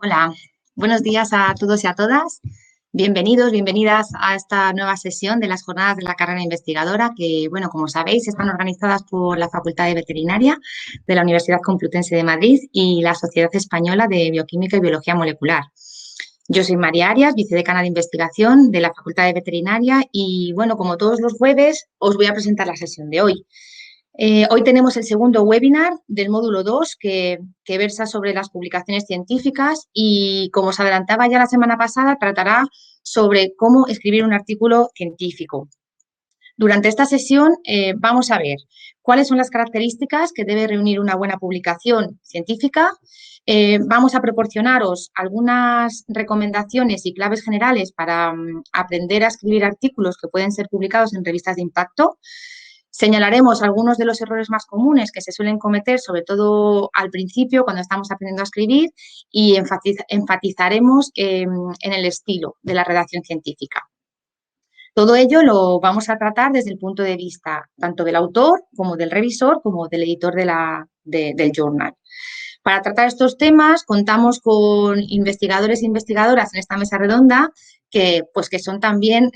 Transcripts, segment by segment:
Hola, buenos días a todos y a todas. Bienvenidos, bienvenidas a esta nueva sesión de las jornadas de la carrera investigadora que, bueno, como sabéis, están organizadas por la Facultad de Veterinaria de la Universidad Complutense de Madrid y la Sociedad Española de Bioquímica y Biología Molecular. Yo soy María Arias, vicedecana de investigación de la Facultad de Veterinaria y, bueno, como todos los jueves, os voy a presentar la sesión de hoy. Hoy tenemos el segundo webinar del módulo 2 que versa sobre las publicaciones científicas y, como os adelantaba ya la semana pasada, tratará sobre cómo escribir un artículo científico. Durante esta sesión vamos a ver cuáles son las características que debe reunir una buena publicación científica. Vamos a proporcionaros algunas recomendaciones y claves generales para aprender a escribir artículos que pueden ser publicados en revistas de impacto. Señalaremos algunos de los errores más comunes que se suelen cometer, sobre todo al principio, cuando estamos aprendiendo a escribir, y enfatizaremos en el estilo de la redacción científica. Todo ello lo vamos a tratar desde el punto de vista tanto del autor como del revisor como del editor del journal. Para tratar estos temas contamos con investigadores e investigadoras en esta mesa redonda que son también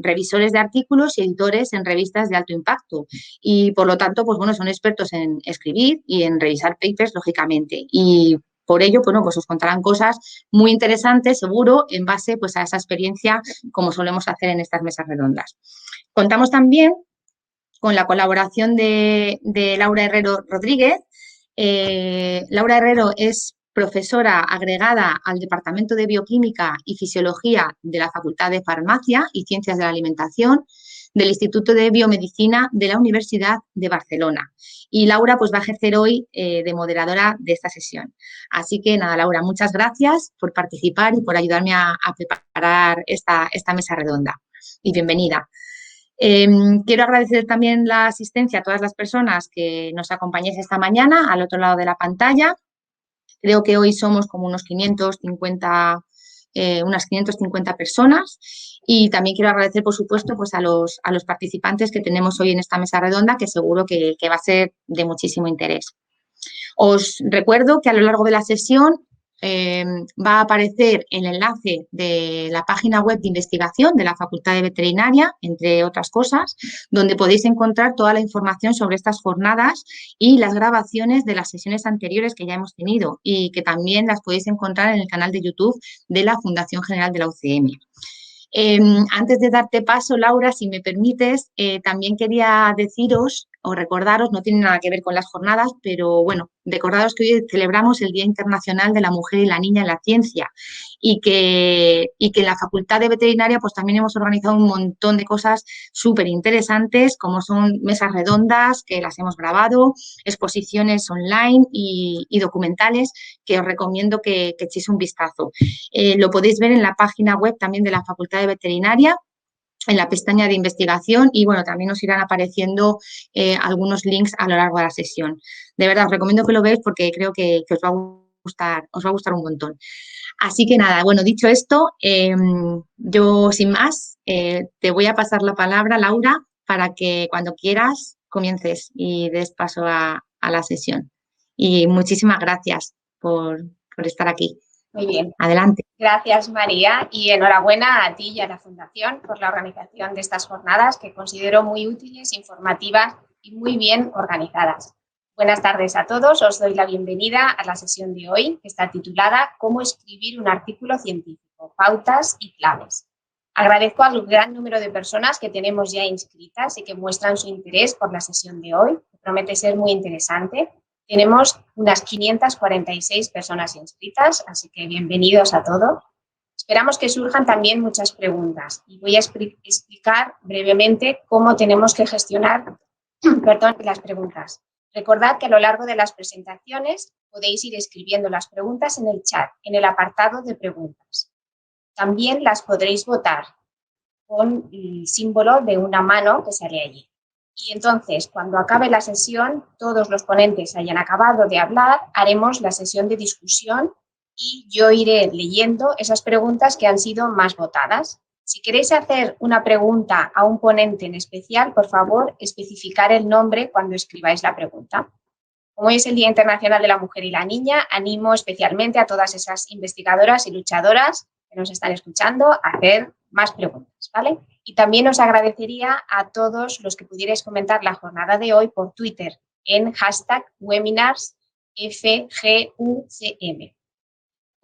revisores de artículos y editores en revistas de alto impacto y, por lo tanto, son expertos en escribir y en revisar papers, lógicamente. Y por ello, os contarán cosas muy interesantes, seguro, en base a esa experiencia, como solemos hacer en estas mesas redondas. Contamos también con la colaboración de Laura Herrero Rodríguez. Laura Herrero es profesora agregada al Departamento de Bioquímica y Fisiología de la Facultad de Farmacia y Ciencias de la Alimentación del Instituto de Biomedicina de la Universidad de Barcelona. Y Laura va a ejercer hoy de moderadora de esta sesión. Así que nada, Laura, muchas gracias por participar y por ayudarme a preparar esta mesa redonda. Y bienvenida. Quiero agradecer también la asistencia a todas las personas que nos acompañáis esta mañana al otro lado de la pantalla. Creo que hoy somos como unas 550 personas y también quiero agradecer, por supuesto, a los participantes que tenemos hoy en esta mesa redonda, que seguro que va a ser de muchísimo interés. Os recuerdo que a lo largo de la sesión va a aparecer el enlace de la página web de investigación de la Facultad de Veterinaria, entre otras cosas, donde podéis encontrar toda la información sobre estas jornadas y las grabaciones de las sesiones anteriores que ya hemos tenido y que también las podéis encontrar en el canal de YouTube de la Fundación General de la UCM. Antes de darte paso, Laura, si me permites, también quería deciros o recordaros, no tiene nada que ver con las jornadas, pero bueno, recordaros que hoy celebramos el Día Internacional de la Mujer y la Niña en la Ciencia y que en la Facultad de Veterinaria también hemos organizado un montón de cosas súper interesantes, como son mesas redondas que las hemos grabado, exposiciones online y documentales que os recomiendo que echéis un vistazo. Lo podéis ver en la página web también de la Facultad de Veterinaria, en la pestaña de investigación y, también os irán apareciendo algunos links a lo largo de la sesión. De verdad, os recomiendo que lo veáis porque creo que os va a gustar un montón. Así que nada, dicho esto, yo sin más te voy a pasar la palabra, Laura, para que cuando quieras comiences y des paso a la sesión. Y muchísimas gracias por estar aquí. Muy bien. Adelante. Gracias, María, y enhorabuena a ti y a la Fundación por la organización de estas jornadas que considero muy útiles, informativas y muy bien organizadas. Buenas tardes a todos. Os doy la bienvenida a la sesión de hoy, que está titulada «Cómo escribir un artículo científico, pautas y claves». Agradezco al gran número de personas que tenemos ya inscritas y que muestran su interés por la sesión de hoy, que promete ser muy interesante. Tenemos unas 546 personas inscritas, así que bienvenidos a todos. Esperamos que surjan también muchas preguntas y voy a explicar brevemente cómo tenemos que gestionar las preguntas. Recordad que a lo largo de las presentaciones podéis ir escribiendo las preguntas en el chat, en el apartado de preguntas. También las podréis votar con el símbolo de una mano que sale allí. Y entonces, cuando acabe la sesión, todos los ponentes hayan acabado de hablar, haremos la sesión de discusión y yo iré leyendo esas preguntas que han sido más votadas. Si queréis hacer una pregunta a un ponente en especial, por favor, especificar el nombre cuando escribáis la pregunta. Como es el Día Internacional de la Mujer y la Niña, animo especialmente a todas esas investigadoras y luchadoras que nos están escuchando a hacer más preguntas, ¿vale? Y también os agradecería a todos los que pudierais comentar la jornada de hoy por Twitter en #webinarsFGUCM.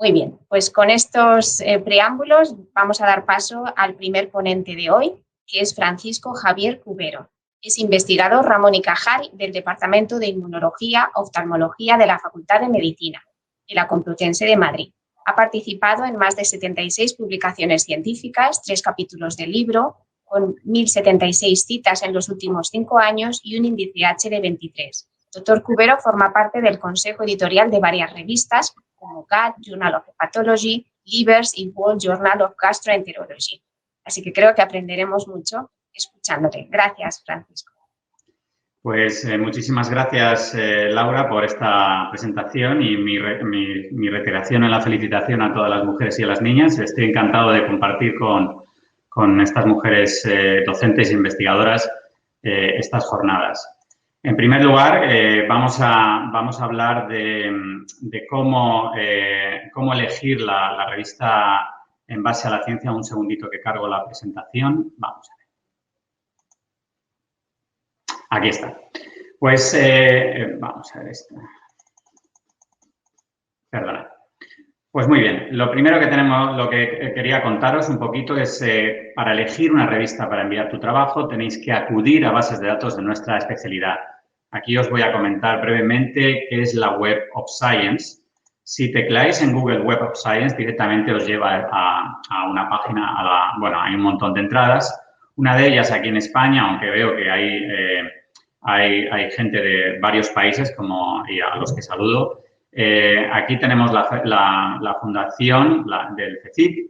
Muy bien, pues con estos preámbulos vamos a dar paso al primer ponente de hoy, que es Francisco Javier Cubero. Es investigador Ramón y Cajal del Departamento de Inmunología, Oftalmología de la Facultad de Medicina de la Complutense de Madrid. Ha participado en más de 76 publicaciones científicas, 3 capítulos del libro, con 1.076 citas en los últimos 5 años y un índice H de 23. Dr. Cubero forma parte del consejo editorial de varias revistas como Gut, Journal of Hepatology, Livers y World Journal of Gastroenterology. Así que creo que aprenderemos mucho escuchándote. Gracias, Francisco. Pues muchísimas gracias, Laura, por esta presentación y mi reiteración en la felicitación a todas las mujeres y a las niñas. Estoy encantado de compartir con estas mujeres docentes e investigadoras estas jornadas. En primer lugar, vamos a hablar de cómo elegir la revista en base a la ciencia. Un segundito que cargo la presentación. Vamos a ver. Aquí está. Pues vamos a ver esto. Perdona. Pues muy bien. Lo primero que tenemos, lo que quería contaros un poquito es para elegir una revista para enviar tu trabajo tenéis que acudir a bases de datos de nuestra especialidad. Aquí os voy a comentar brevemente qué es la Web of Science. Si tecleáis en Google Web of Science, directamente os lleva a una página, bueno, hay un montón de entradas. Una de ellas aquí en España, aunque veo que hay gente de varios países y a los que saludo. Aquí tenemos la fundación del CECIP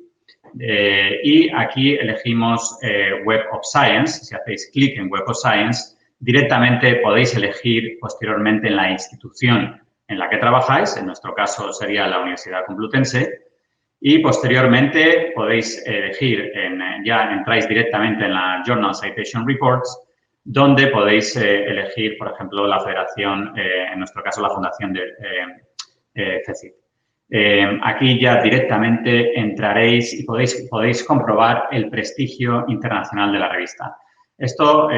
y aquí elegimos Web of Science. Si hacéis clic en Web of Science, directamente podéis elegir posteriormente en la institución en la que trabajáis. En nuestro caso sería la Universidad Complutense. Y posteriormente podéis elegir, ya entráis directamente en la Journal Citation Reports, donde podéis elegir, por ejemplo, la federación, en nuestro caso la fundación de CECIP. Aquí ya directamente entraréis y podéis comprobar el prestigio internacional de la revista. Esto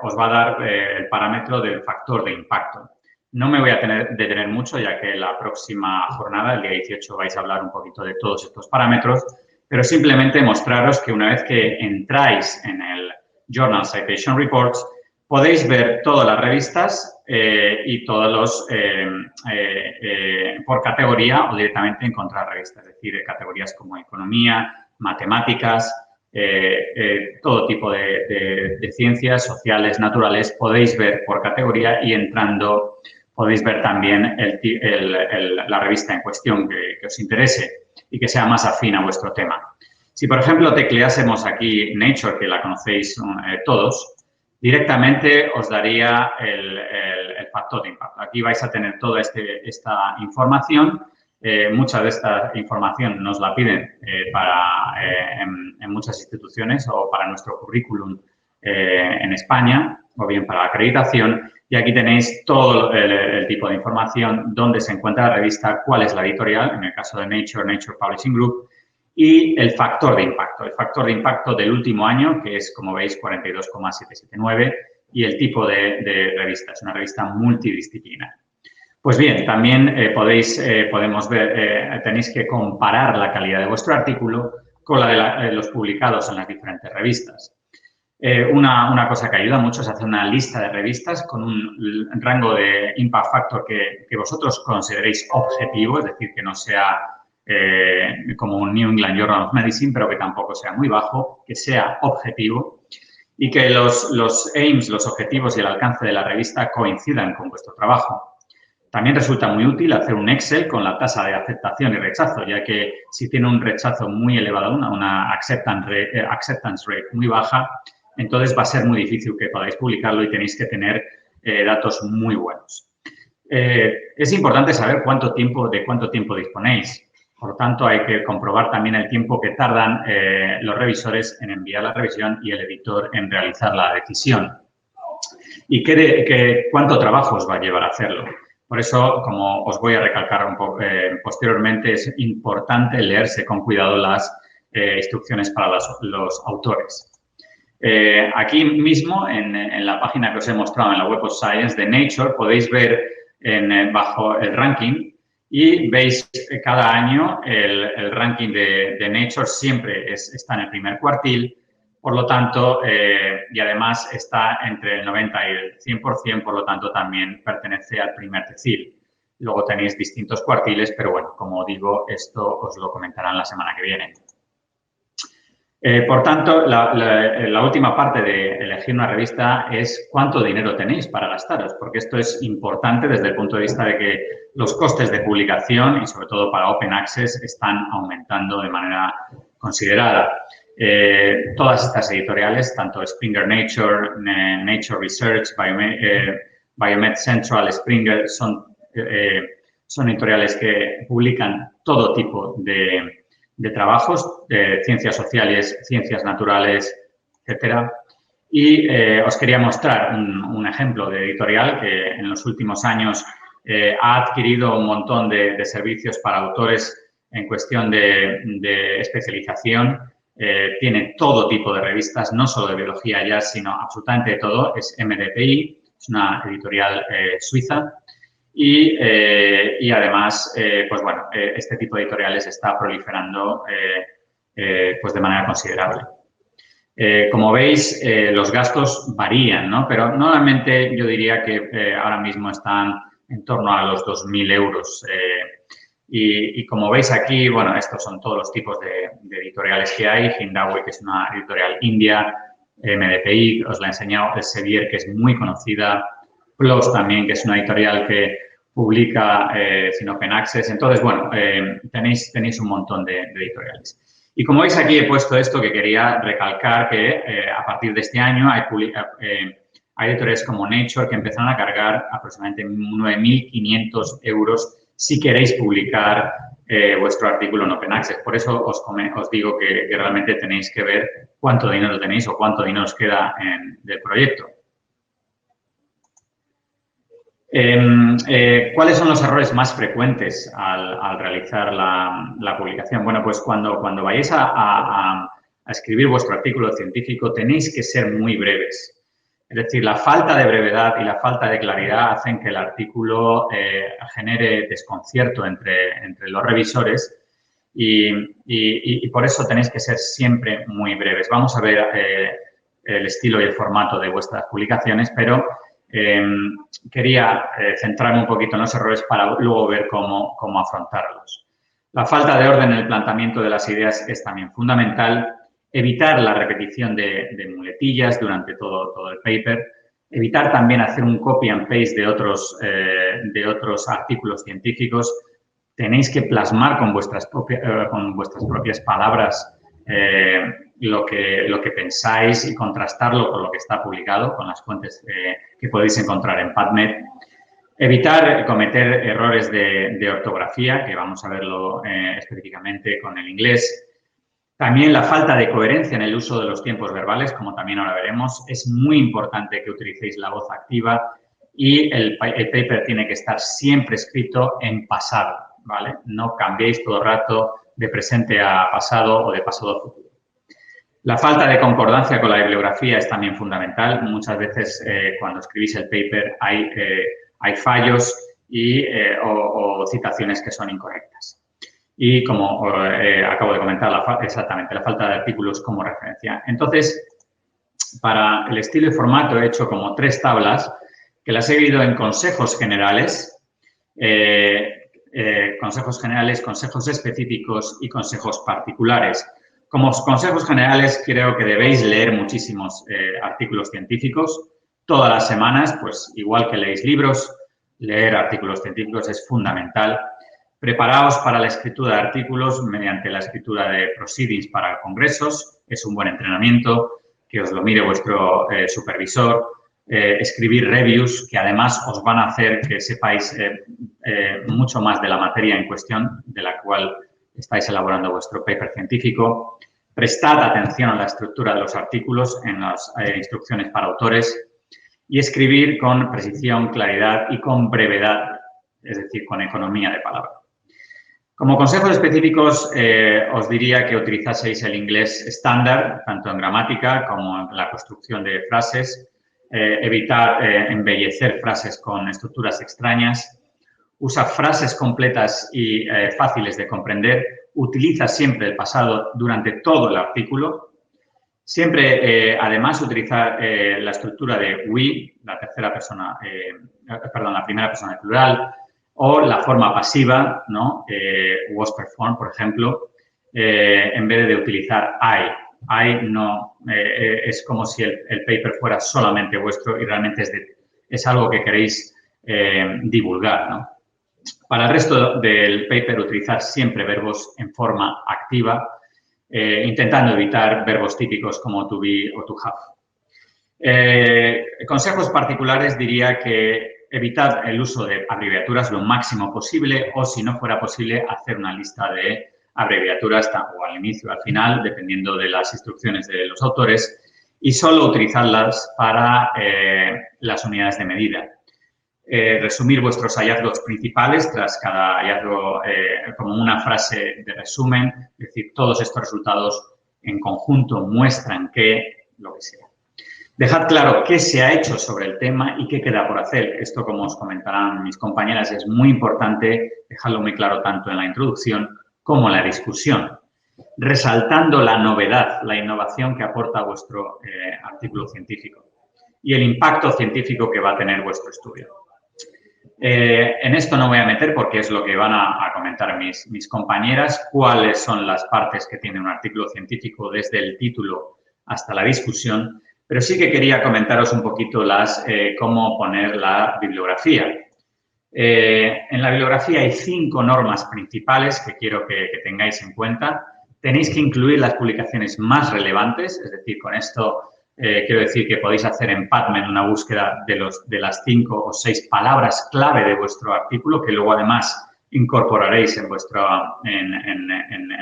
os va a dar el parámetro del factor de impacto. No me voy a detener mucho, ya que la próxima jornada, el día 18, vais a hablar un poquito de todos estos parámetros, pero simplemente mostraros que una vez que entráis en el Journal Citation Reports, podéis ver todas las revistas y todos los por categoría o directamente encontrar revistas, es decir, categorías como economía, matemáticas, todo tipo de ciencias sociales, naturales, podéis ver por categoría y entrando podéis ver también la revista en cuestión que os interese y que sea más afín a vuestro tema. Si, por ejemplo, tecleásemos aquí Nature, que la conocéis todos, directamente os daría el factor de impacto. Aquí vais a tener toda esta información. Mucha de esta información nos la piden en muchas instituciones o para nuestro currículum en España o bien para la acreditación. Y aquí tenéis todo el tipo de información, dónde se encuentra la revista, cuál es la editorial, en el caso de Nature Publishing Group, y el factor de impacto. El factor de impacto del último año, que es, como veis, 42,779, y el tipo de revista. Es una revista multidisciplinar. Pues bien, también podemos ver, tenéis que comparar la calidad de vuestro artículo con la de los publicados en las diferentes revistas. Una cosa que ayuda mucho es hacer una lista de revistas con un rango de impact factor que vosotros consideréis objetivo, es decir, que no sea como un New England Journal of Medicine, pero que tampoco sea muy bajo, que sea objetivo y que los aims, los objetivos y el alcance de la revista coincidan con vuestro trabajo. También resulta muy útil hacer un Excel con la tasa de aceptación y rechazo, ya que si tiene un rechazo muy elevado, una acceptance rate muy baja, entonces va a ser muy difícil que podáis publicarlo y tenéis que tener datos muy buenos. Es importante saber de cuánto tiempo disponéis. Por lo tanto, hay que comprobar también el tiempo que tardan los revisores en enviar la revisión y el editor en realizar la decisión. ¿Y cuánto trabajo os va a llevar a hacerlo? Por eso, como os voy a recalcar un poco posteriormente, es importante leerse con cuidado las instrucciones para los autores. Aquí mismo, en la página que os he mostrado en la Web of Science de Nature, podéis ver bajo el ranking y veis cada año el ranking de Nature siempre está en el primer cuartil, por lo tanto, y además está entre el 90 y el 100%, por lo tanto, también pertenece al primer decil. Luego tenéis distintos cuartiles, pero bueno, como digo, esto os lo comentarán la semana que viene. Por tanto, la última parte de elegir una revista es cuánto dinero tenéis para gastaros, porque esto es importante desde el punto de vista de que los costes de publicación y sobre todo para Open Access están aumentando de manera considerada. Todas estas editoriales, tanto Springer Nature, Nature Research, Biomed Central, Springer, son editoriales que publican todo tipo de trabajos, de ciencias sociales, ciencias naturales, etcétera. Y os quería mostrar un ejemplo de editorial que en los últimos años ha adquirido un montón de servicios para autores en cuestión de especialización. Tiene todo tipo de revistas, no solo de biología ya, sino absolutamente de todo. Es MDPI, es una editorial suiza. Y además, pues bueno, este tipo de editoriales está proliferando pues de manera considerable. Como veis, los gastos varían, ¿no? Pero normalmente yo diría que ahora mismo están en torno a los 2.000 euros. Y como veis aquí, bueno, estos son todos los tipos de editoriales que hay. Hindawi, que es una editorial india, MDPI, os la he enseñado, Elsevier, que es muy conocida, PLOS también, que es una editorial que publica sin Open Access. Entonces, bueno, tenéis un montón de editoriales. Y como veis aquí he puesto esto que quería recalcar que a partir de este año hay editoriales como Nature que empezaron a cargar aproximadamente 9.500 euros si queréis publicar vuestro artículo en Open Access. Por eso os digo que realmente tenéis que ver cuánto dinero tenéis o cuánto dinero os queda del proyecto. ¿Cuáles son los errores más frecuentes al realizar la publicación? Bueno, pues cuando vayáis a escribir vuestro artículo científico tenéis que ser muy breves. Es decir, la falta de brevedad y la falta de claridad hacen que el artículo genere desconcierto entre los revisores y por eso tenéis que ser siempre muy breves. Vamos a ver el estilo y el formato de vuestras publicaciones, pero quería centrarme un poquito en los errores para luego ver cómo afrontarlos. La falta de orden en el planteamiento de las ideas es también fundamental. Evitar la repetición de muletillas durante todo el paper. Evitar también hacer un copy and paste de otros artículos científicos. Tenéis que plasmar con vuestras propias palabras lo que pensáis y contrastarlo con lo que está publicado, con las fuentes que podéis encontrar en PubMed. Evitar cometer errores de ortografía, que vamos a verlo específicamente con el inglés. También la falta de coherencia en el uso de los tiempos verbales, como también ahora veremos. Es muy importante que utilicéis la voz activa y el paper tiene que estar siempre escrito en pasado, ¿vale? No cambiéis todo el rato de presente a pasado o de pasado a futuro. La falta de concordancia con la bibliografía es también fundamental. Muchas veces cuando escribís el paper hay fallos o citaciones que son incorrectas. Y como acabo de comentar, exactamente, la falta de artículos como referencia. Entonces, para el estilo y formato he hecho como 3 tablas que las he dividido en consejos generales, consejos específicos y consejos particulares. Como consejos generales, creo que debéis leer muchísimos artículos científicos todas las semanas, pues igual que leéis libros, leer artículos científicos es fundamental. Preparaos para la escritura de artículos mediante la escritura de proceedings para congresos. Es un buen entrenamiento, que os lo mire vuestro supervisor. Escribir reviews, que además os van a hacer que sepáis mucho más de la materia en cuestión de la cual estáis elaborando vuestro paper científico. Prestad atención a la estructura de los artículos en las instrucciones para autores y escribir con precisión, claridad y con brevedad es decir, con economía de palabra. Como consejos específicos, os diría que utilizaseis el inglés estándar, tanto en gramática como en la construcción de frases, evitar embellecer frases con estructuras extrañas, usa frases completas y fáciles de comprender, utiliza siempre el pasado durante todo el artículo. Siempre, además, utilizar la estructura de we, la primera persona de plural, o la forma pasiva, ¿no? Was performed, por ejemplo, en vez de utilizar I. I no es como si el paper fuera solamente vuestro y realmente es algo que queréis divulgar, ¿no? Para el resto del paper, utilizar siempre verbos en forma activa, intentando evitar verbos típicos como to be o to have. Consejos particulares diría que evitar el uso de abreviaturas lo máximo posible o, si no fuera posible, hacer una lista de abreviaturas o al inicio o al final, dependiendo de las instrucciones de los autores, y solo utilizarlas para las unidades de medida. Resumir vuestros hallazgos principales tras cada hallazgo como una frase de resumen, es decir, todos estos resultados en conjunto muestran que, lo que sea. Dejad claro qué se ha hecho sobre el tema y qué queda por hacer. Esto, como os comentarán mis compañeras, es muy importante dejarlo muy claro tanto en la introducción como en la discusión, resaltando la novedad, la innovación que aporta vuestro artículo científico y el impacto científico que va a tener vuestro estudio. En esto no voy a meter porque es lo que van a comentar mis compañeras, cuáles son las partes que tiene un artículo científico desde el título hasta la discusión, pero sí que quería comentaros un poquito cómo poner la bibliografía. En la bibliografía hay 5 normas principales que quiero que tengáis en cuenta. Tenéis que incluir las publicaciones más relevantes, es decir, con esto quiero decir que podéis hacer en PubMed una búsqueda de las 5 o 6 palabras clave de vuestro artículo, que luego además incorporaréis en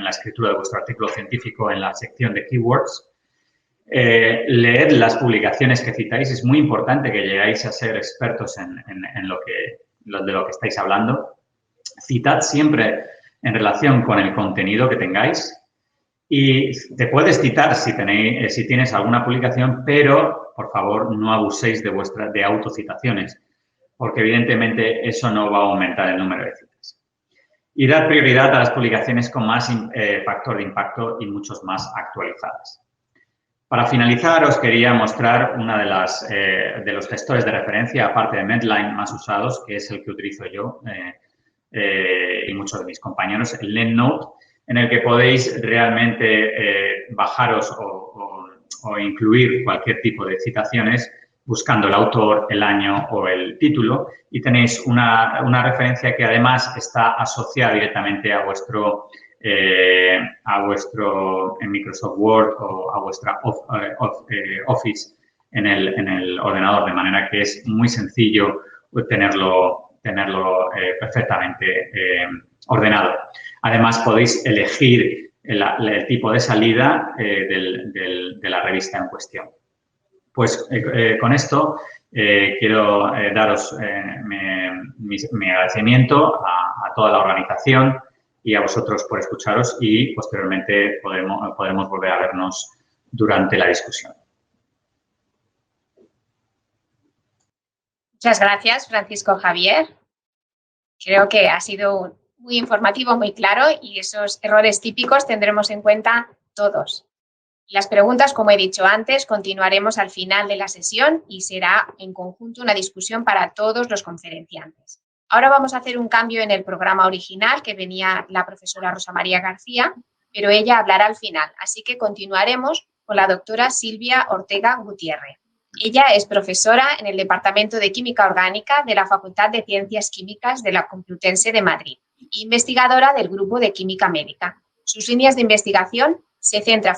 la escritura de vuestro artículo científico en la sección de keywords. Leed las publicaciones que citáis. Es muy importante que llegáis a ser expertos de lo que estáis hablando. Citad siempre en relación con el contenido que tengáis. Y te puedes citar si tienes alguna publicación, pero, por favor, no abuséis de autocitaciones, porque, evidentemente, eso no va a aumentar el número de citas. Y dad prioridad a las publicaciones con más factor de impacto y muchos más actualizadas. Para finalizar, os quería mostrar una de los gestores de referencia, aparte de Medline, más usados, que es el que utilizo yo y muchos de mis compañeros, el EndNote, en el que podéis realmente bajaros o incluir cualquier tipo de citaciones buscando el autor, el año o el título, y tenéis una referencia que además está asociada directamente a vuestro en Microsoft Word o a vuestra Office en el ordenador, de manera que es muy sencillo tenerlo perfectamente ordenado. Además, podéis elegir el tipo de salida de la revista en cuestión. Pues con esto quiero daros mi agradecimiento a toda la organización y a vosotros por escucharos y posteriormente podremos volver a vernos durante la discusión. Muchas gracias, Francisco Javier. Creo que ha sido muy informativo, muy claro, y esos errores típicos tendremos en cuenta todos. Las preguntas, como he dicho antes, continuaremos al final de la sesión y será en conjunto una discusión para todos los conferenciantes. Ahora vamos a hacer un cambio en el programa original que venía la profesora Rosa María García, pero ella hablará al final, así que continuaremos con la doctora Silvia Ortega Gutiérrez. Ella es profesora en el Departamento de Química Orgánica de la Facultad de Ciencias Químicas de la Complutense de Madrid, investigadora del Grupo de Química Médica. Sus líneas de investigación se centran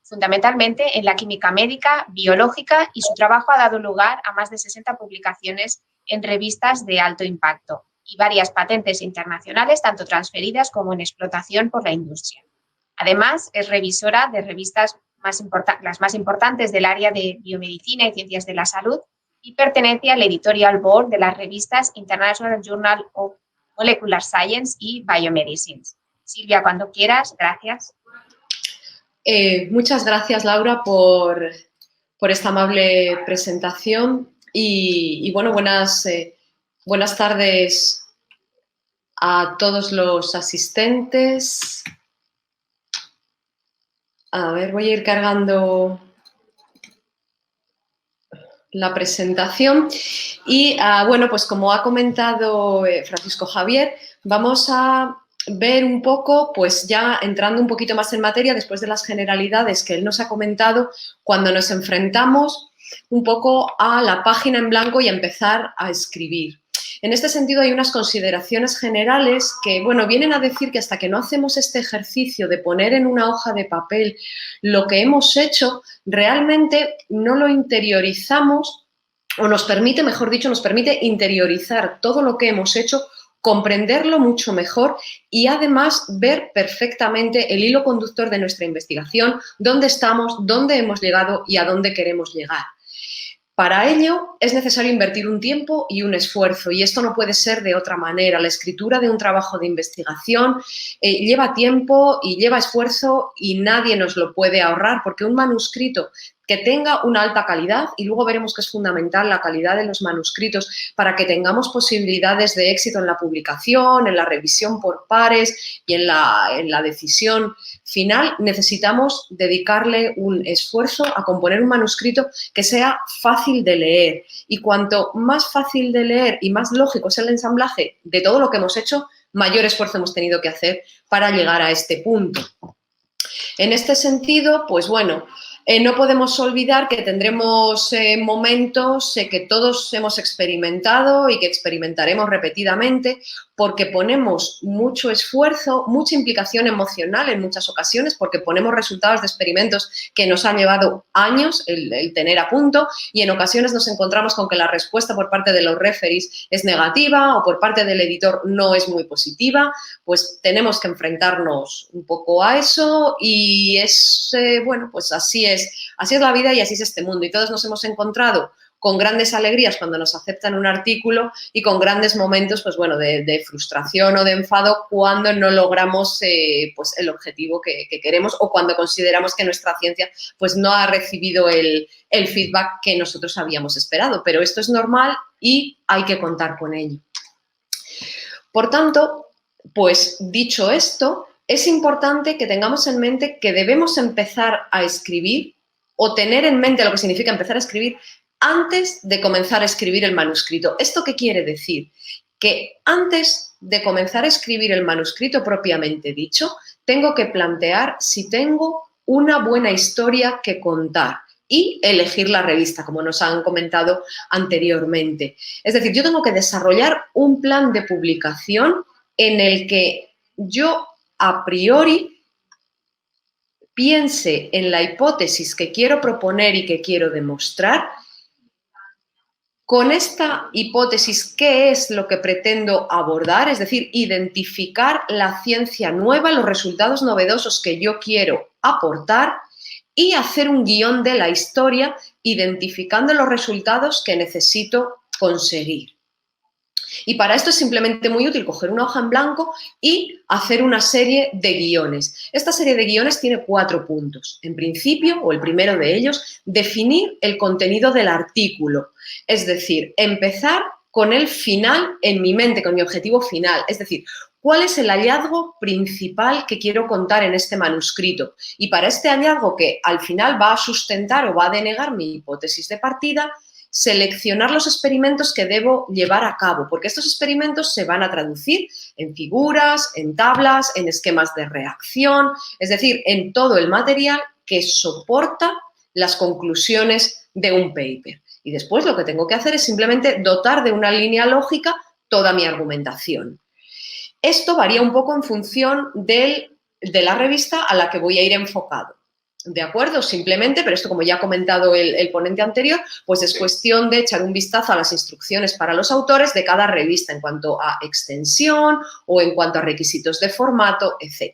fundamentalmente en la química médica, biológica, y su trabajo ha dado lugar a más de 60 publicaciones en revistas de alto impacto y varias patentes internacionales, tanto transferidas como en explotación por la industria. Además, es revisora de revistas las más importantes del área de biomedicina y ciencias de la salud y pertenece al editorial board de las revistas International Journal of Molecular Science y Biomedicines. Silvia, cuando quieras, gracias. Muchas gracias, Laura, por esta amable presentación y bueno, buenas tardes a todos los asistentes. A ver, voy a ir cargando la presentación y bueno, pues como ha comentado Francisco Javier, vamos a ver un poco, pues ya entrando un poquito más en materia, después de las generalidades que él nos ha comentado, cuando nos enfrentamos un poco a la página en blanco y a empezar a escribir. En este sentido hay unas consideraciones generales que, bueno, vienen a decir que hasta que no hacemos este ejercicio de poner en una hoja de papel lo que hemos hecho, realmente no lo interiorizamos o nos permite, mejor dicho, nos permite interiorizar todo lo que hemos hecho, comprenderlo mucho mejor y además ver perfectamente el hilo conductor de nuestra investigación, dónde estamos, dónde hemos llegado y a dónde queremos llegar. Para ello es necesario invertir un tiempo y un esfuerzo y esto no puede ser de otra manera. La escritura de un trabajo de investigación lleva tiempo y lleva esfuerzo y nadie nos lo puede ahorrar porque un manuscrito que tenga una alta calidad, y luego veremos que es fundamental la calidad de los manuscritos para que tengamos posibilidades de éxito en la publicación, en la revisión por pares y en la decisión final, necesitamos dedicarle un esfuerzo a componer un manuscrito que sea fácil de leer. Y cuanto más fácil de leer y más lógico es el ensamblaje de todo lo que hemos hecho, mayor esfuerzo hemos tenido que hacer para llegar a este punto. En este sentido, pues bueno, no podemos olvidar que tendremos momentos que todos hemos experimentado y que experimentaremos repetidamente porque ponemos mucho esfuerzo, mucha implicación emocional en muchas ocasiones porque ponemos resultados de experimentos que nos han llevado años el tener a punto y en ocasiones nos encontramos con que la respuesta por parte de los referees es negativa o por parte del editor no es muy positiva, pues tenemos que enfrentarnos un poco a eso y es, bueno, pues así es la vida y así es este mundo y todos nos hemos encontrado con grandes alegrías cuando nos aceptan un artículo y con grandes momentos, pues bueno, de frustración o de enfado cuando no logramos pues el objetivo que queremos o cuando consideramos que nuestra ciencia pues no ha recibido el feedback que nosotros habíamos esperado. Pero esto es normal y hay que contar con ello. Por tanto, pues dicho esto, es importante que tengamos en mente que debemos empezar a escribir o tener en mente lo que significa empezar a escribir antes de comenzar a escribir el manuscrito. ¿Esto qué quiere decir? Que antes de comenzar a escribir el manuscrito propiamente dicho, tengo que plantear si tengo una buena historia que contar y elegir la revista, como nos han comentado anteriormente. Es decir, yo tengo que desarrollar un plan de publicación en el que yo a priori piense en la hipótesis que quiero proponer y que quiero demostrar. Con esta hipótesis, ¿qué es lo que pretendo abordar? Es decir, identificar la ciencia nueva, los resultados novedosos que yo quiero aportar y hacer un guión de la historia identificando los resultados que necesito conseguir. Y para esto es simplemente muy útil coger una hoja en blanco y hacer una serie de guiones. Esta serie de guiones tiene 4 puntos. En principio, o el primero de ellos, definir el contenido del artículo. Es decir, empezar con el final en mi mente, con mi objetivo final. Es decir, ¿cuál es el hallazgo principal que quiero contar en este manuscrito? Y para este hallazgo que al final va a sustentar o va a denegar mi hipótesis de partida, seleccionar los experimentos que debo llevar a cabo, porque estos experimentos se van a traducir en figuras, en tablas, en esquemas de reacción, es decir, en todo el material que soporta las conclusiones de un paper. Y después lo que tengo que hacer es simplemente dotar de una línea lógica toda mi argumentación. Esto varía un poco en función de la revista a la que voy a ir enfocado. ¿De acuerdo? Simplemente, pero esto como ya ha comentado el ponente anterior, pues es cuestión de echar un vistazo a las instrucciones para los autores de cada revista en cuanto a extensión o en cuanto a requisitos de formato, etc.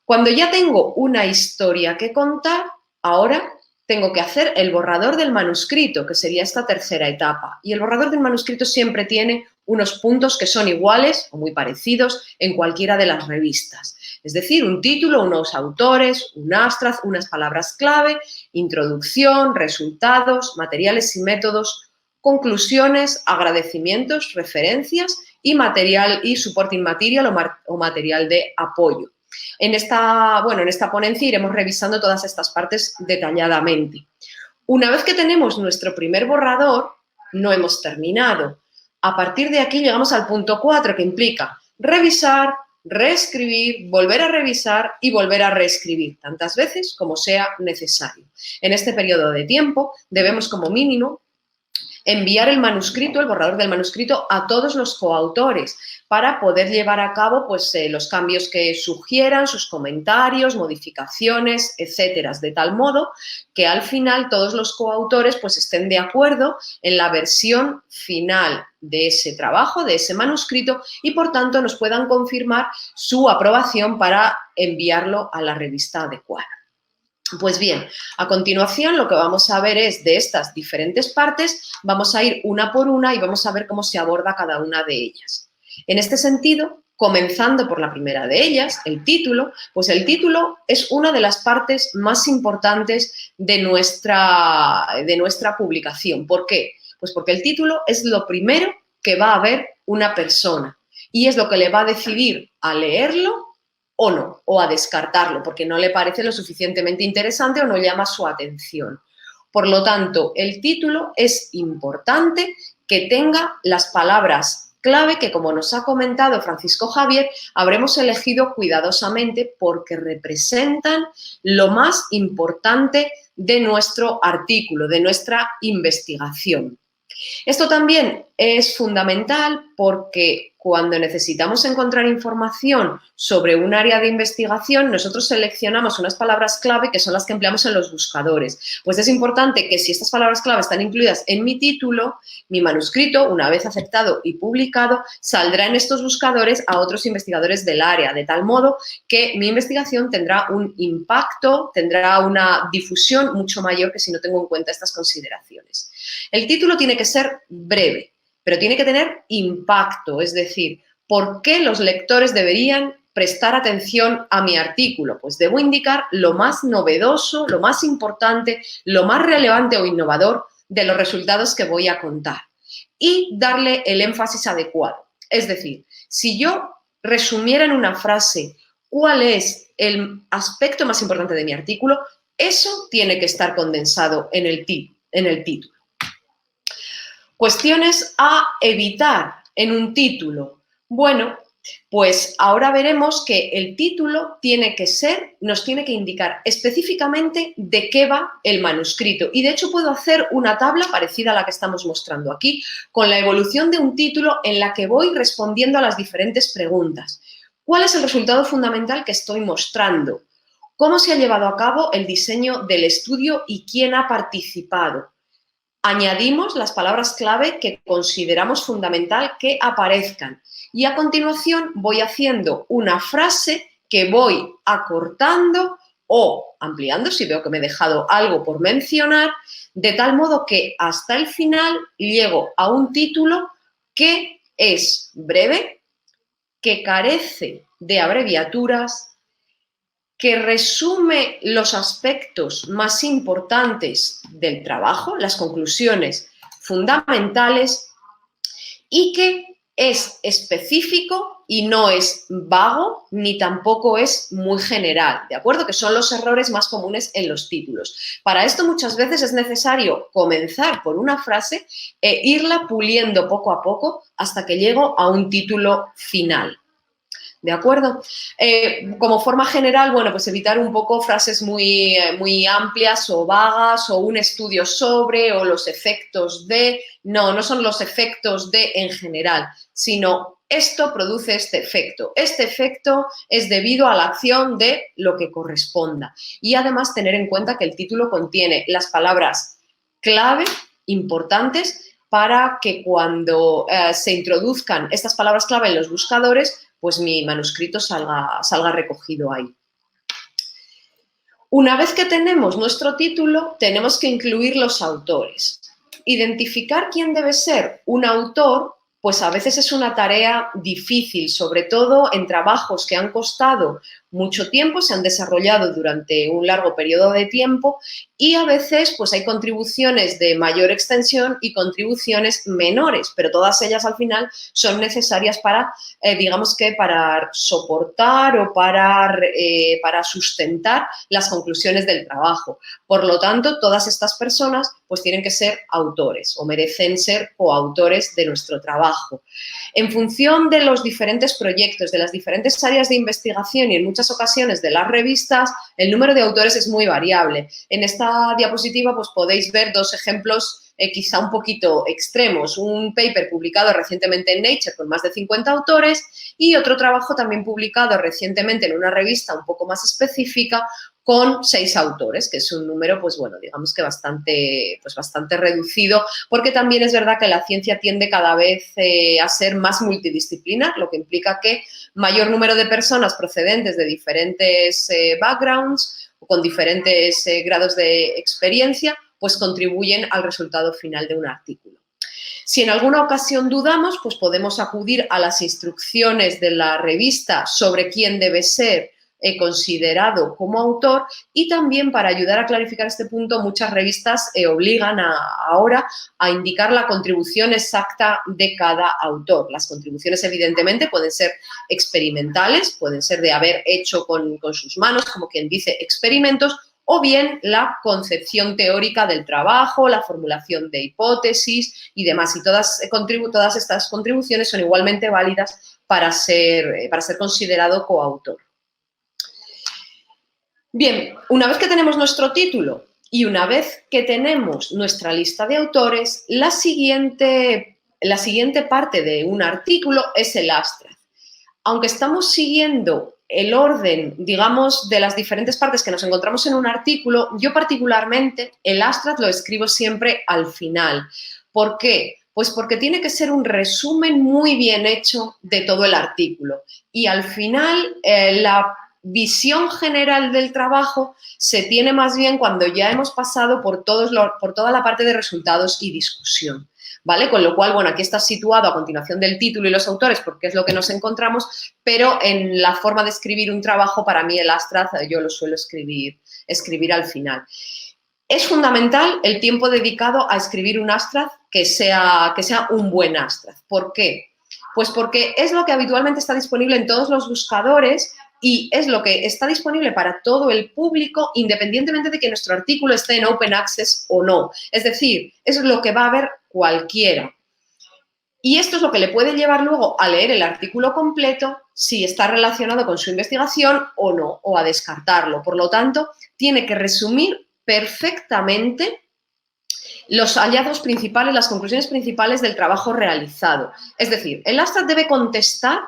Cuando ya tengo una historia que contar, ahora tengo que hacer el borrador del manuscrito, que sería esta tercera etapa. Y el borrador del manuscrito siempre tiene unos puntos que son iguales o muy parecidos en cualquiera de las revistas. Es decir, un título, unos autores, un abstract, unas palabras clave, introducción, resultados, materiales y métodos, conclusiones, agradecimientos, referencias y material y supporting material o material de apoyo. En esta ponencia iremos revisando todas estas partes detalladamente. Una vez que tenemos nuestro primer borrador, no hemos terminado. A partir de aquí llegamos al punto 4, que implica revisar, reescribir, volver a revisar y volver a reescribir tantas veces como sea necesario. En este periodo de tiempo debemos como mínimo enviar el manuscrito, el borrador del manuscrito, a todos los coautores para poder llevar a cabo pues, los cambios que sugieran, sus comentarios, modificaciones, etcétera, de tal modo que al final todos los coautores pues, estén de acuerdo en la versión final de ese trabajo, de ese manuscrito, y por tanto nos puedan confirmar su aprobación para enviarlo a la revista adecuada. Pues bien, a continuación lo que vamos a ver es de estas diferentes partes, vamos a ir una por una y vamos a ver cómo se aborda cada una de ellas. En este sentido, comenzando por la primera de ellas, el título, pues el título es una de las partes más importantes de nuestra publicación. ¿Por qué? Pues porque el título es lo primero que va a ver una persona y es lo que le va a decidir a leerlo o no, o a descartarlo, porque no le parece lo suficientemente interesante o no llama su atención. Por lo tanto, el título es importante que tenga las palabras clave que, como nos ha comentado Francisco Javier, habremos elegido cuidadosamente porque representan lo más importante de nuestro artículo, de nuestra investigación. Esto también es fundamental porque cuando necesitamos encontrar información sobre un área de investigación, nosotros seleccionamos unas palabras clave que son las que empleamos en los buscadores. Pues es importante que si estas palabras clave están incluidas en mi título, mi manuscrito, una vez aceptado y publicado, saldrá en estos buscadores a otros investigadores del área, de tal modo que mi investigación tendrá un impacto, tendrá una difusión mucho mayor que si no tengo en cuenta estas consideraciones. El título tiene que ser breve, pero tiene que tener impacto, es decir, ¿por qué los lectores deberían prestar atención a mi artículo? Pues debo indicar lo más novedoso, lo más importante, lo más relevante o innovador de los resultados que voy a contar y darle el énfasis adecuado. Es decir, si yo resumiera en una frase cuál es el aspecto más importante de mi artículo, eso tiene que estar condensado en el título. Cuestiones a evitar en un título. Bueno, pues ahora veremos que el título nos tiene que indicar específicamente de qué va el manuscrito. Y de hecho puedo hacer una tabla parecida a la que estamos mostrando aquí, con la evolución de un título en la que voy respondiendo a las diferentes preguntas. ¿Cuál es el resultado fundamental que estoy mostrando? ¿Cómo se ha llevado a cabo el diseño del estudio y quién ha participado? Añadimos las palabras clave que consideramos fundamental que aparezcan y a continuación voy haciendo una frase que voy acortando o ampliando si veo que me he dejado algo por mencionar, de tal modo que hasta el final llego a un título que es breve, que carece de abreviaturas, que resume los aspectos más importantes del trabajo, las conclusiones fundamentales y que es específico y no es vago ni tampoco es muy general, ¿de acuerdo? Que son los errores más comunes en los títulos. Para esto muchas veces es necesario comenzar por una frase e irla puliendo poco a poco hasta que llego a un título final. ¿De acuerdo? Como forma general, bueno, pues evitar un poco frases muy amplias o vagas o un estudio sobre o los efectos de... No son los efectos de en general, sino esto produce este efecto. Este efecto es debido a la acción de lo que corresponda. Y además tener en cuenta que el título contiene las palabras clave importantes para que cuando se introduzcan estas palabras clave en los buscadores, pues mi manuscrito salga recogido ahí. Una vez que tenemos nuestro título, tenemos que incluir los autores. Identificar quién debe ser un autor pues a veces es una tarea difícil, sobre todo en trabajos que han costado mucho tiempo, se han desarrollado durante un largo periodo de tiempo y a veces pues hay contribuciones de mayor extensión y contribuciones menores, pero todas ellas al final son necesarias para, digamos que para soportar o para sustentar las conclusiones del trabajo. Por lo tanto, todas estas personas pues tienen que ser autores o merecen ser coautores de nuestro trabajo. En función de los diferentes proyectos, de las diferentes áreas de investigación y en muchas ocasiones de las revistas, el número de autores es muy variable. En esta diapositiva pues podéis ver dos ejemplos quizá un poquito extremos. Un paper publicado recientemente en Nature con más de 50 autores y otro trabajo también publicado recientemente en una revista un poco más específica con 6 autores, que es un número, pues bueno, digamos que bastante reducido, porque también es verdad que la ciencia tiende cada vez a ser más multidisciplinar, lo que implica que mayor número de personas procedentes de diferentes backgrounds o con diferentes grados de experiencia, pues contribuyen al resultado final de un artículo. Si en alguna ocasión dudamos, pues podemos acudir a las instrucciones de la revista sobre quién debe ser considerado como autor y también para ayudar a clarificar este punto muchas revistas obligan ahora a indicar la contribución exacta de cada autor. Las contribuciones evidentemente pueden ser experimentales, pueden ser de haber hecho con sus manos, como quien dice, experimentos, o bien la concepción teórica del trabajo, la formulación de hipótesis y demás. Y todas estas contribuciones son igualmente válidas para ser considerado coautor. Bien, una vez que tenemos nuestro título y una vez que tenemos nuestra lista de autores, la siguiente parte de un artículo es el abstract. Aunque estamos siguiendo el orden, digamos, de las diferentes partes que nos encontramos en un artículo, yo particularmente el abstract lo escribo siempre al final. ¿Por qué? Pues porque tiene que ser un resumen muy bien hecho de todo el artículo. Y al final la visión general del trabajo se tiene más bien cuando ya hemos pasado por toda la parte de resultados y discusión, ¿vale? Con lo cual, bueno, aquí está situado a continuación del título y los autores porque es lo que nos encontramos, pero en la forma de escribir un trabajo, para mí el abstract yo lo suelo escribir al final. Es fundamental el tiempo dedicado a escribir un abstract que sea un buen abstract. ¿Por qué? Pues porque es lo que habitualmente está disponible en todos los buscadores y es lo que está disponible para todo el público independientemente de que nuestro artículo esté en Open Access o no. Es decir, es lo que va a ver cualquiera. Y esto es lo que le puede llevar luego a leer el artículo completo si está relacionado con su investigación o no, o a descartarlo. Por lo tanto, tiene que resumir perfectamente los hallazgos principales, las conclusiones principales del trabajo realizado. Es decir, el abstract debe contestar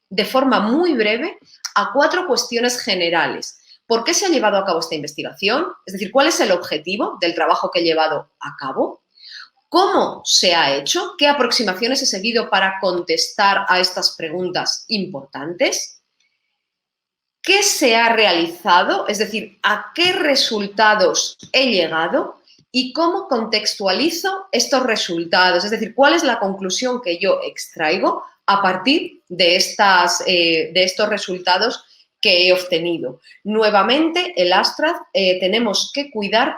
de forma muy breve a 4 cuestiones generales. ¿Por qué se ha llevado a cabo esta investigación? Es decir, ¿cuál es el objetivo del trabajo que he llevado a cabo? ¿Cómo se ha hecho? ¿Qué aproximaciones he seguido para contestar a estas preguntas importantes? ¿Qué se ha realizado? Es decir, ¿a qué resultados he llegado? ¿Y cómo contextualizo estos resultados? Es decir, ¿cuál es la conclusión que yo extraigo a partir de estos resultados que he obtenido? Nuevamente, el abstract tenemos que cuidar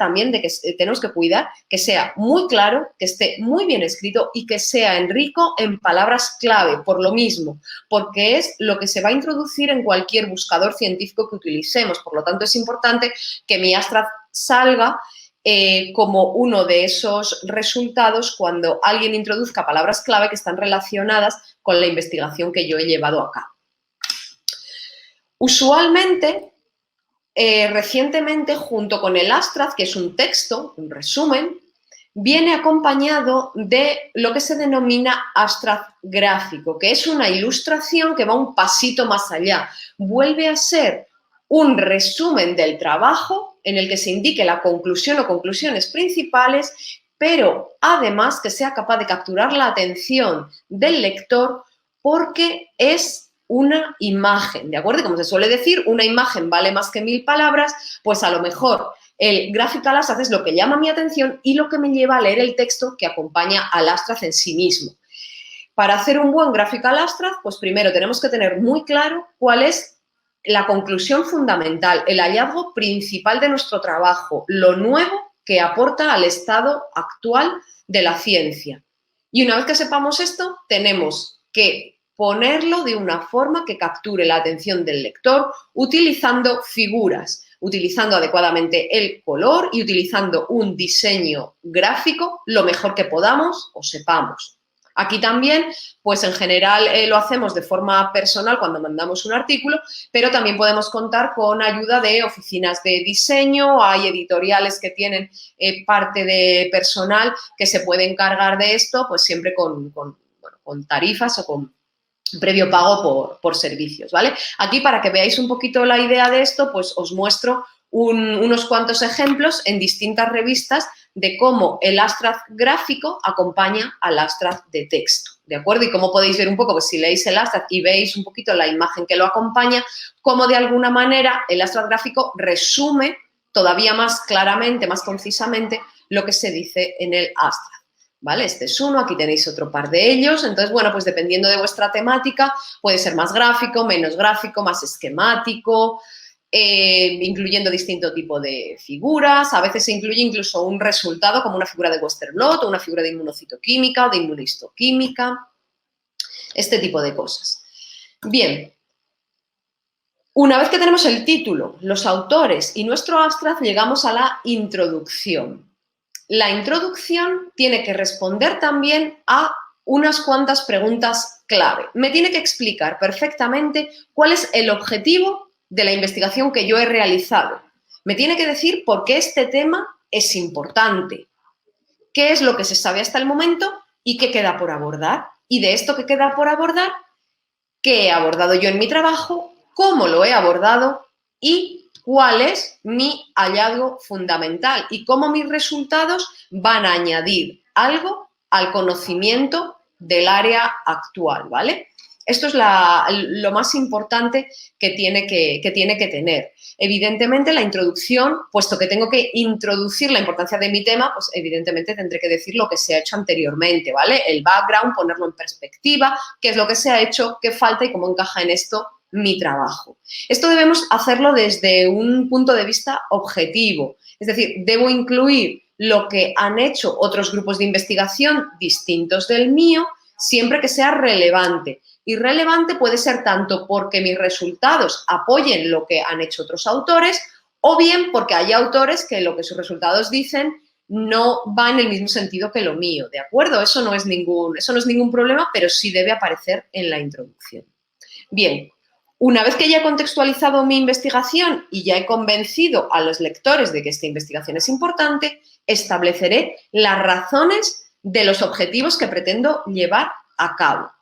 que sea muy claro, que esté muy bien escrito y que sea rico en palabras clave, por lo mismo, porque es lo que se va a introducir en cualquier buscador científico que utilicemos. Por lo tanto, es importante que mi abstract salga como uno de esos resultados cuando alguien introduzca palabras clave que están relacionadas con la investigación que yo he llevado a cabo. Usualmente, recientemente, junto con el abstract, que es un texto, un resumen, viene acompañado de lo que se denomina abstract gráfico, que es una ilustración que va un pasito más allá. Vuelve a ser un resumen del trabajo en el que se indique la conclusión o conclusiones principales, pero además que sea capaz de capturar la atención del lector porque es una imagen, ¿de acuerdo? Como se suele decir, una imagen vale más que 1000 palabras, pues a lo mejor el graphical abstract es lo que llama mi atención y lo que me lleva a leer el texto que acompaña al abstract en sí mismo. Para hacer un buen graphical abstract, pues primero tenemos que tener muy claro cuál es la conclusión fundamental, el hallazgo principal de nuestro trabajo, lo nuevo que aporta al estado actual de la ciencia. Y una vez que sepamos esto, tenemos que ponerlo de una forma que capture la atención del lector utilizando figuras, utilizando adecuadamente el color y utilizando un diseño gráfico lo mejor que podamos o sepamos. Aquí también, pues en general lo hacemos de forma personal cuando mandamos un artículo, pero también podemos contar con ayuda de oficinas de diseño, hay editoriales que tienen parte de personal que se puede encargar de esto, pues siempre con tarifas o con previo pago por servicios, ¿vale? Aquí, para que veáis un poquito la idea de esto, pues os muestro unos cuantos ejemplos en distintas revistas de cómo el abstract gráfico acompaña al abstract de texto, ¿de acuerdo? Y como podéis ver un poco, pues si leéis el abstract y veis un poquito la imagen que lo acompaña, cómo de alguna manera el abstract gráfico resume todavía más claramente, más concisamente, lo que se dice en el abstract. ¿Vale? Este es uno, aquí tenéis otro par de ellos. Entonces, bueno, pues dependiendo de vuestra temática, puede ser más gráfico, menos gráfico, más esquemático, incluyendo distinto tipo de figuras. A veces se incluye incluso un resultado como una figura de Western blot o una figura de inmunocitoquímica o de inmunohistoquímica, este tipo de cosas. Bien, una vez que tenemos el título, los autores y nuestro abstract, llegamos a la introducción. La introducción tiene que responder también a unas cuantas preguntas clave. Me tiene que explicar perfectamente cuál es el objetivo de la investigación que yo he realizado. Me tiene que decir por qué este tema es importante, qué es lo que se sabe hasta el momento y qué queda por abordar. Y de esto que queda por abordar, qué he abordado yo en mi trabajo, cómo lo he abordado y cuál es mi hallazgo fundamental y cómo mis resultados van a añadir algo al conocimiento del área actual, ¿vale? Esto es lo más importante que tiene que tener. Evidentemente, la introducción, puesto que tengo que introducir la importancia de mi tema, pues evidentemente tendré que decir lo que se ha hecho anteriormente, ¿vale? El background, ponerlo en perspectiva, qué es lo que se ha hecho, qué falta y cómo encaja en esto mi trabajo. Esto debemos hacerlo desde un punto de vista objetivo, es decir, debo incluir lo que han hecho otros grupos de investigación distintos del mío, siempre que sea relevante. Y relevante puede ser tanto porque mis resultados apoyen lo que han hecho otros autores o bien porque hay autores que lo que sus resultados dicen no va en el mismo sentido que lo mío, ¿de acuerdo? Eso no es ningún problema, pero sí debe aparecer en la introducción. Bien. Una vez que ya he contextualizado mi investigación y ya he convencido a los lectores de que esta investigación es importante, estableceré las razones de los objetivos que pretendo llevar a cabo.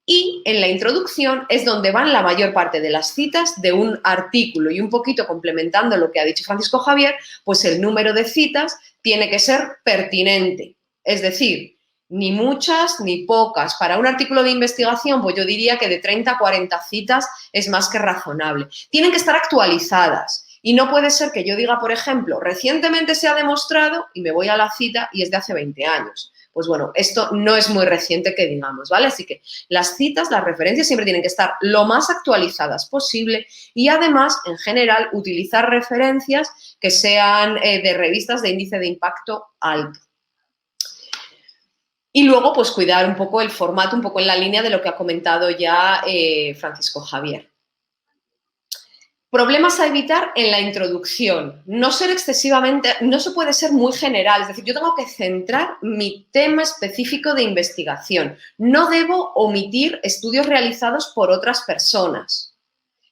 Y en la introducción es donde van la mayor parte de las citas de un artículo y un poquito complementando lo que ha dicho Francisco Javier, pues el número de citas tiene que ser pertinente, es decir, ni muchas ni pocas. Para un artículo de investigación, pues yo diría que de 30 a 40 citas es más que razonable. Tienen que estar actualizadas y no puede ser que yo diga, por ejemplo, recientemente se ha demostrado y me voy a la cita y es de hace 20 años. Pues bueno, esto no es muy reciente que digamos, ¿vale? Así que las citas, las referencias siempre tienen que estar lo más actualizadas posible y además, en general, utilizar referencias que sean de revistas de índice de impacto alto. Y luego, pues cuidar un poco el formato, un poco en la línea de lo que ha comentado ya Francisco Javier. Problemas a evitar en la introducción. No se puede ser muy general, es decir, yo tengo que centrar mi tema específico de investigación. No debo omitir estudios realizados por otras personas,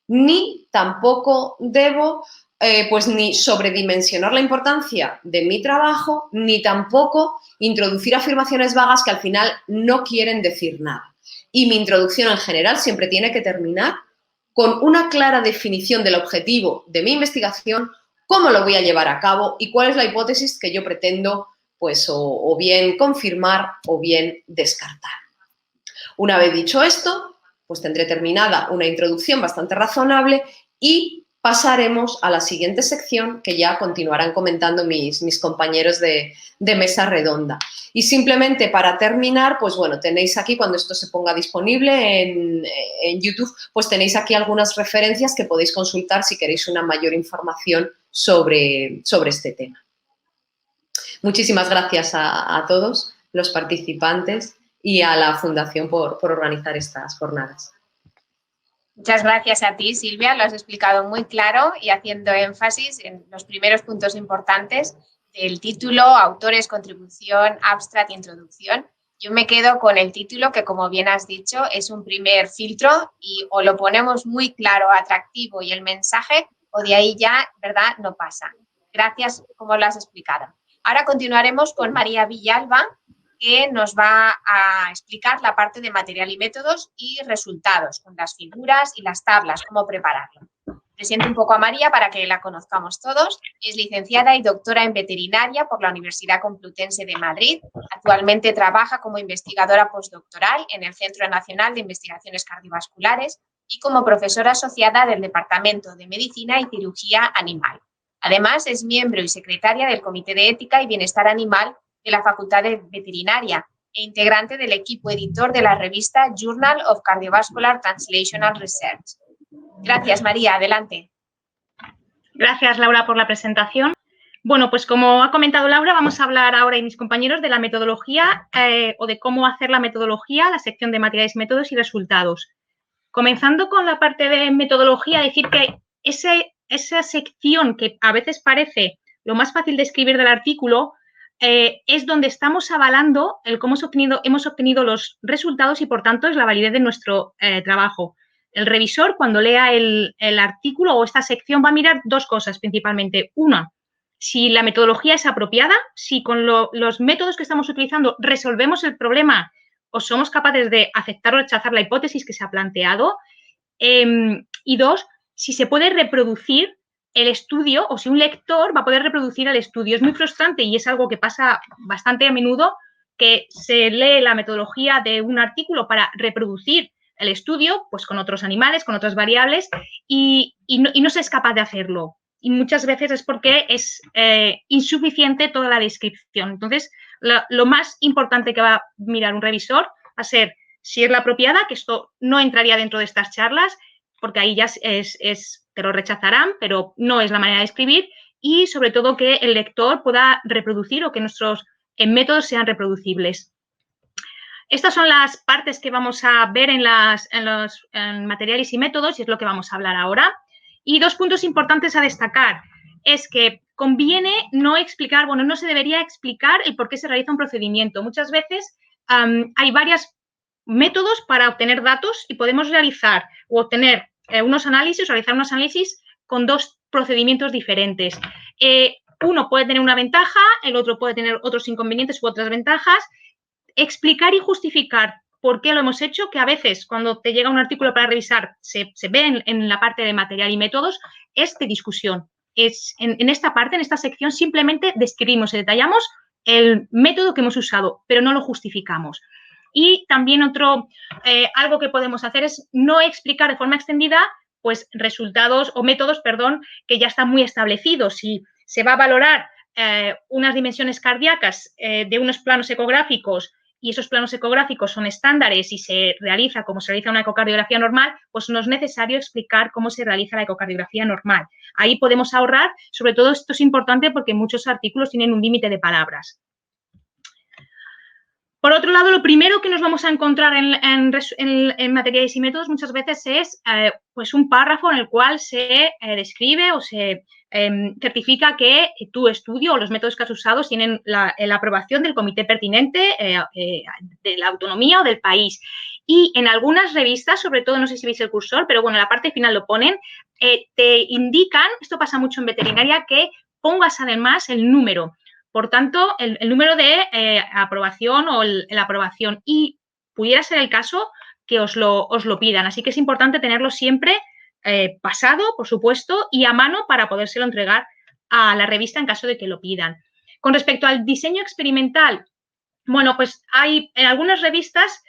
ni tampoco debo pues ni sobredimensionar la importancia de mi trabajo, ni tampoco introducir afirmaciones vagas que al final no quieren decir nada. Y mi introducción en general siempre tiene que terminar con una clara definición del objetivo de mi investigación, cómo lo voy a llevar a cabo y cuál es la hipótesis que yo pretendo pues o bien confirmar o bien descartar. Una vez dicho esto, pues tendré terminada una introducción bastante razonable y pasaremos a la siguiente sección que ya continuarán comentando mis compañeros de mesa redonda. Y simplemente para terminar, pues bueno, tenéis aquí, cuando esto se ponga disponible en YouTube, pues tenéis aquí algunas referencias que podéis consultar si queréis una mayor información sobre este tema. Muchísimas gracias a todos los participantes y a la Fundación por organizar estas jornadas. Muchas gracias a ti, Silvia, lo has explicado muy claro y haciendo énfasis en los primeros puntos importantes del título, autores, contribución, abstract, introducción. Yo me quedo con el título que, como bien has dicho, es un primer filtro y o lo ponemos muy claro, atractivo y el mensaje, o de ahí ya, ¿verdad?, no pasa. Gracias, como lo has explicado. Ahora continuaremos con María Villalba, que nos va a explicar la parte de material y métodos y resultados, con las figuras y las tablas, cómo prepararlo. Presento un poco a María para que la conozcamos todos. Es licenciada y doctora en veterinaria por la Universidad Complutense de Madrid. Actualmente trabaja como investigadora postdoctoral en el Centro Nacional de Investigaciones Cardiovasculares y como profesora asociada del Departamento de Medicina y Cirugía Animal. Además, es miembro y secretaria del Comité de Ética y Bienestar Animal de la Facultad de Veterinaria e integrante del equipo editor de la revista Journal of Cardiovascular Translational Research. Gracias, María. Adelante. Gracias, Laura, por la presentación. Bueno, pues como ha comentado Laura, vamos a hablar ahora y mis compañeros de la metodología o de cómo hacer la metodología, la sección de materiales, métodos y resultados. Comenzando con la parte de metodología, decir que esa sección que a veces parece lo más fácil de escribir del artículo, es donde estamos avalando el cómo hemos obtenido los resultados y, por tanto, es la validez de nuestro trabajo. El revisor, cuando lea el artículo o esta sección, va a mirar dos cosas principalmente. Una, si la metodología es apropiada, si con los métodos que estamos utilizando resolvemos el problema o somos capaces de aceptar o rechazar la hipótesis que se ha planteado. Y dos, si se puede reproducir el estudio o si un lector va a poder reproducir el estudio. Es muy frustrante y es algo que pasa bastante a menudo que se lee la metodología de un artículo para reproducir el estudio, pues con otros animales, con otras variables y no se es capaz de hacerlo. Y muchas veces es porque es insuficiente toda la descripción. Entonces, lo más importante que va a mirar un revisor va a ser si es la apropiada, que esto no entraría dentro de estas charlas, porque ahí ya te lo rechazarán, pero no es la manera de escribir, y sobre todo que el lector pueda reproducir o que nuestros métodos sean reproducibles. Estas son las partes que vamos a ver en materiales y métodos y es lo que vamos a hablar ahora. Y dos puntos importantes a destacar es que conviene no explicar, bueno, no se debería explicar el por qué se realiza un procedimiento. Muchas veces hay varios métodos para obtener datos y podemos realizar o obtener realizar unos análisis con dos procedimientos diferentes. Uno puede tener una ventaja, el otro puede tener otros inconvenientes u otras ventajas. Explicar y justificar por qué lo hemos hecho, que a veces cuando te llega un artículo para revisar se ve en la parte de material y métodos, es de discusión. En esta parte, en esta sección, simplemente describimos y detallamos el método que hemos usado, pero no lo justificamos. Y también algo que podemos hacer es no explicar de forma extendida pues resultados o métodos, perdón, que ya están muy establecidos. Si se va a valorar unas dimensiones cardíacas de unos planos ecográficos y esos planos ecográficos son estándares y se realiza como se realiza una ecocardiografía normal, pues no es necesario explicar cómo se realiza la ecocardiografía normal. Ahí podemos ahorrar, sobre todo esto es importante porque muchos artículos tienen un límite de palabras. Por otro lado, lo primero que nos vamos a encontrar en materiales y métodos muchas veces es pues un párrafo en el cual se describe o se certifica que tu estudio o los métodos que has usado tienen la aprobación del comité pertinente de la autonomía o del país. Y en algunas revistas, sobre todo, no sé si veis el cursor, pero bueno, en la parte final lo ponen, te indican, esto pasa mucho en veterinaria, que pongas además el número. Por tanto, el número de aprobación o la aprobación y pudiera ser el caso que os lo pidan. Así que es importante tenerlo siempre pasado, por supuesto, y a mano para podérselo entregar a la revista en caso de que lo pidan. Con respecto al diseño experimental, bueno, pues hay en algunas revistas,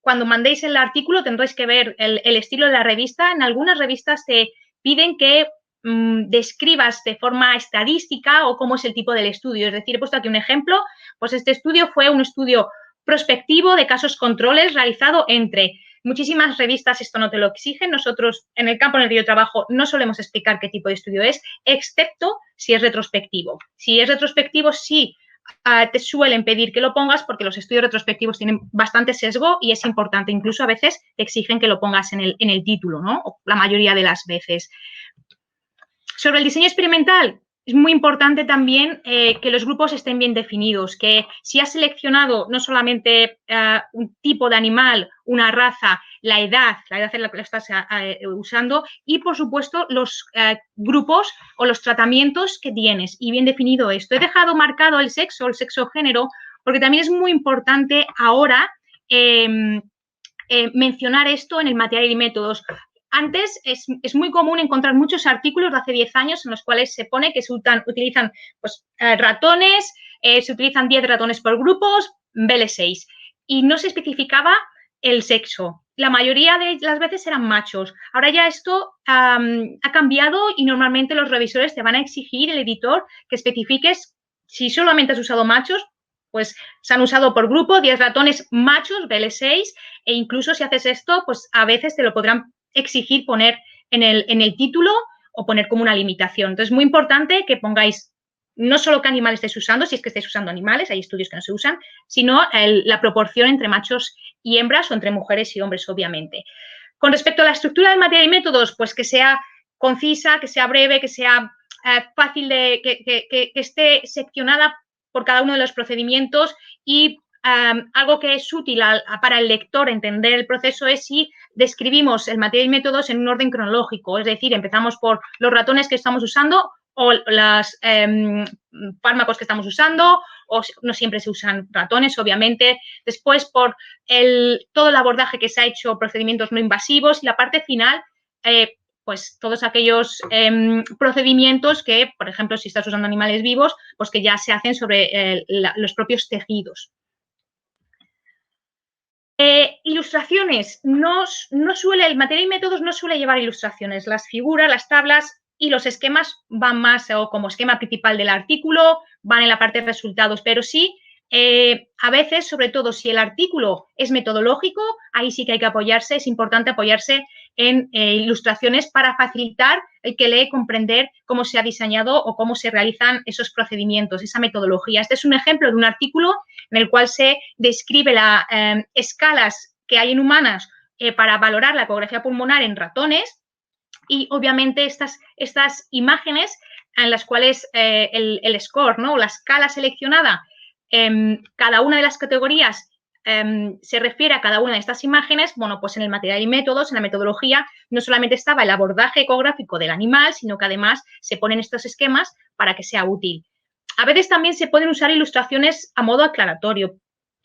cuando mandéis el artículo tendréis que ver el estilo de la revista. En algunas revistas te piden que describas de forma estadística o cómo es el tipo del estudio. Es decir, he puesto aquí un ejemplo, pues este estudio fue un estudio prospectivo de casos controles realizado entre muchísimas revistas. Esto no te lo exigen. Nosotros, en el campo en el que yo trabajo, no solemos explicar qué tipo de estudio es, excepto si es retrospectivo. Si es retrospectivo, sí te suelen pedir que lo pongas porque los estudios retrospectivos tienen bastante sesgo y es importante. Incluso a veces te exigen que lo pongas en el título, ¿no? O la mayoría de las veces. Sobre el diseño experimental, es muy importante también que los grupos estén bien definidos, que si has seleccionado no solamente un tipo de animal, una raza, la edad en la que lo estás usando y, por supuesto, los grupos o los tratamientos que tienes y bien definido esto. He dejado marcado el sexo-género, porque también es muy importante ahora mencionar esto en el material y métodos. Antes es muy común encontrar muchos artículos de hace 10 años en los cuales se pone que se utilizan pues, ratones, se utilizan 10 ratones por grupos, BL6, y no se especificaba el sexo. La mayoría de las veces eran machos. Ahora ya esto ha cambiado y normalmente los revisores te van a exigir, el editor, que especifiques si solamente has usado machos, pues se han usado por grupo 10 ratones machos, BL6, e incluso si haces esto, pues a veces te lo podrán exigir poner en el título o poner como una limitación. Entonces, es muy importante que pongáis no solo qué animal estáis usando, si es que estáis usando animales, hay estudios que no se usan, sino la proporción entre machos y hembras o entre mujeres y hombres, obviamente. Con respecto a la estructura del material y métodos, pues que sea concisa, que sea breve, que sea fácil de que esté seccionada por cada uno de los procedimientos y algo que es útil para el lector entender el proceso es si describimos el material y métodos en un orden cronológico, es decir, empezamos por los ratones que estamos usando o los fármacos que estamos usando, o no siempre se usan ratones, obviamente, después por todo el abordaje que se ha hecho, procedimientos no invasivos, y la parte final, pues todos aquellos procedimientos que, por ejemplo, si estás usando animales vivos, pues que ya se hacen sobre los propios tejidos. Ilustraciones, el material y métodos no suele llevar ilustraciones. Las figuras, las tablas y los esquemas van más o como esquema principal del artículo, van en la parte de resultados, pero sí, a veces, sobre todo si el artículo es metodológico, ahí sí que hay que apoyarse, es importante apoyarse en ilustraciones para facilitar el que lee comprender cómo se ha diseñado o cómo se realizan esos procedimientos, esa metodología. Este es un ejemplo de un artículo en el cual se describe las escalas que hay en humanas para valorar la ecografía pulmonar en ratones y, obviamente, estas imágenes en las cuales el score, ¿no? O la escala seleccionada, cada una de las categorías se refiere a cada una de estas imágenes. Bueno, pues en el material y métodos, en la metodología, no solamente estaba el abordaje ecográfico del animal, sino que además se ponen estos esquemas para que sea útil. A veces también se pueden usar ilustraciones a modo aclaratorio.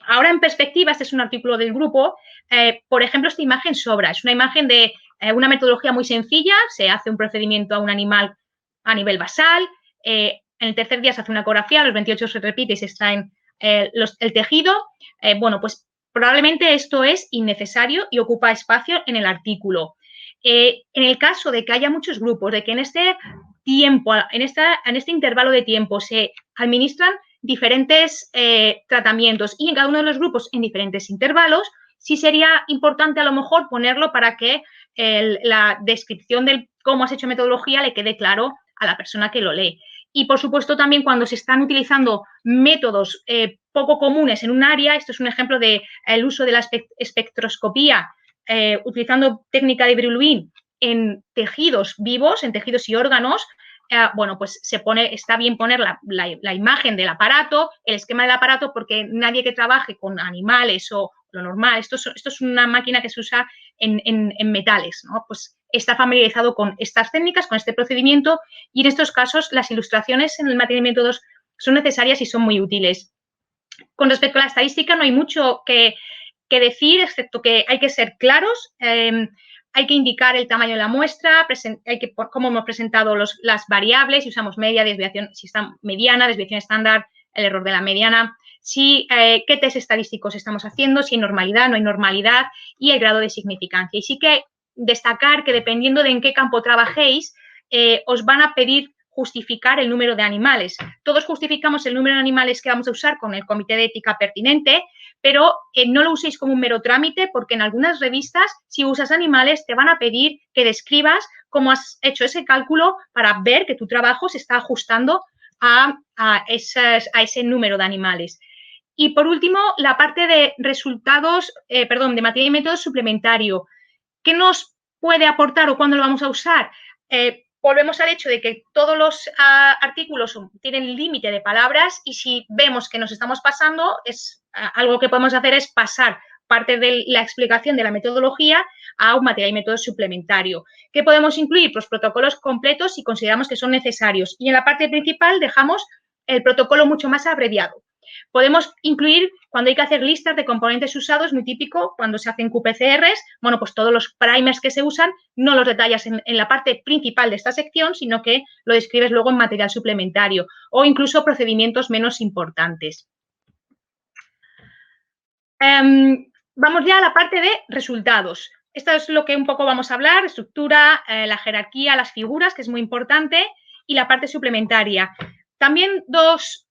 Ahora, en perspectiva, este es un artículo del grupo, por ejemplo, esta imagen sobra. Es una imagen de una metodología muy sencilla, se hace un procedimiento a un animal a nivel basal, en el tercer día se hace una ecografía, a los 28 se repite y se extraen el tejido. Bueno, pues probablemente esto es innecesario y ocupa espacio en el artículo. En el caso de que haya muchos grupos, de que en este tiempo, en este intervalo de tiempo se administran diferentes tratamientos y en cada uno de los grupos en diferentes intervalos, sí sería importante a lo mejor ponerlo para que la descripción de cómo has hecho metodología le quede claro a la persona que lo lee. Y, por supuesto, también cuando se están utilizando métodos poco comunes en un área, esto es un ejemplo del uso de la espectroscopía utilizando técnica de Brillouin en tejidos vivos, en tejidos y órganos. Bueno, pues está bien poner la imagen del aparato, el esquema del aparato, porque nadie que trabaje con animales o lo normal, esto es una máquina que se usa en metales, ¿no? Pues está familiarizado con estas técnicas, con este procedimiento, y en estos casos las ilustraciones en el material y métodos son necesarias y son muy útiles. Con respecto a la estadística, no hay mucho que decir, excepto que hay que ser claros, hay que indicar el tamaño de la muestra, cómo hemos presentado las variables, si usamos media, desviación, si está mediana, desviación estándar, el error de la mediana, qué test estadísticos estamos haciendo, si hay normalidad, no hay normalidad y el grado de significancia. Y sí que destacar que dependiendo de en qué campo trabajéis, os van a pedir justificar el número de animales. Todos justificamos el número de animales que vamos a usar con el comité de ética pertinente, pero no lo uséis como un mero trámite, porque en algunas revistas, si usas animales, te van a pedir que describas cómo has hecho ese cálculo para ver que tu trabajo se está ajustando a ese número de animales. Y por último, la parte de resultados, de materia y método suplementario. ¿Qué nos puede aportar o cuándo lo vamos a usar? Volvemos al hecho de que todos los artículos tienen límite de palabras y si vemos que nos estamos pasando, algo que podemos hacer es pasar parte de la explicación de la metodología a un material y método suplementario. ¿Qué podemos incluir? Pues protocolos completos si consideramos que son necesarios. Y en la parte principal dejamos el protocolo mucho más abreviado. Podemos incluir cuando hay que hacer listas de componentes usados, muy típico, cuando se hacen QPCRs, bueno, pues todos los primers que se usan no los detallas en la parte principal de esta sección, sino que lo describes luego en material suplementario o incluso procedimientos menos importantes. Vamos ya a la parte de resultados. Esto es lo que un poco vamos a hablar, estructura, la jerarquía, las figuras, que es muy importante, y la parte suplementaria. También dos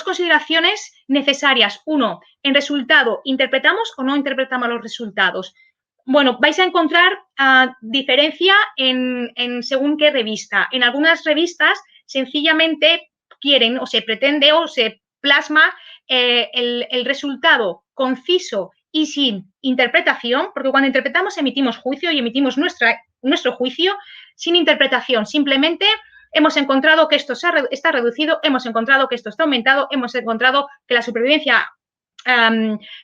consideraciones necesarias. Uno, en resultado, ¿interpretamos o no interpretamos los resultados? Bueno, vais a encontrar diferencia en según qué revista. En algunas revistas, sencillamente quieren o se pretende o se plasma el resultado conciso y sin interpretación, porque cuando interpretamos emitimos juicio y emitimos nuestro juicio sin interpretación. Simplemente hemos encontrado que esto está reducido, hemos encontrado que esto está aumentado, hemos encontrado que la supervivencia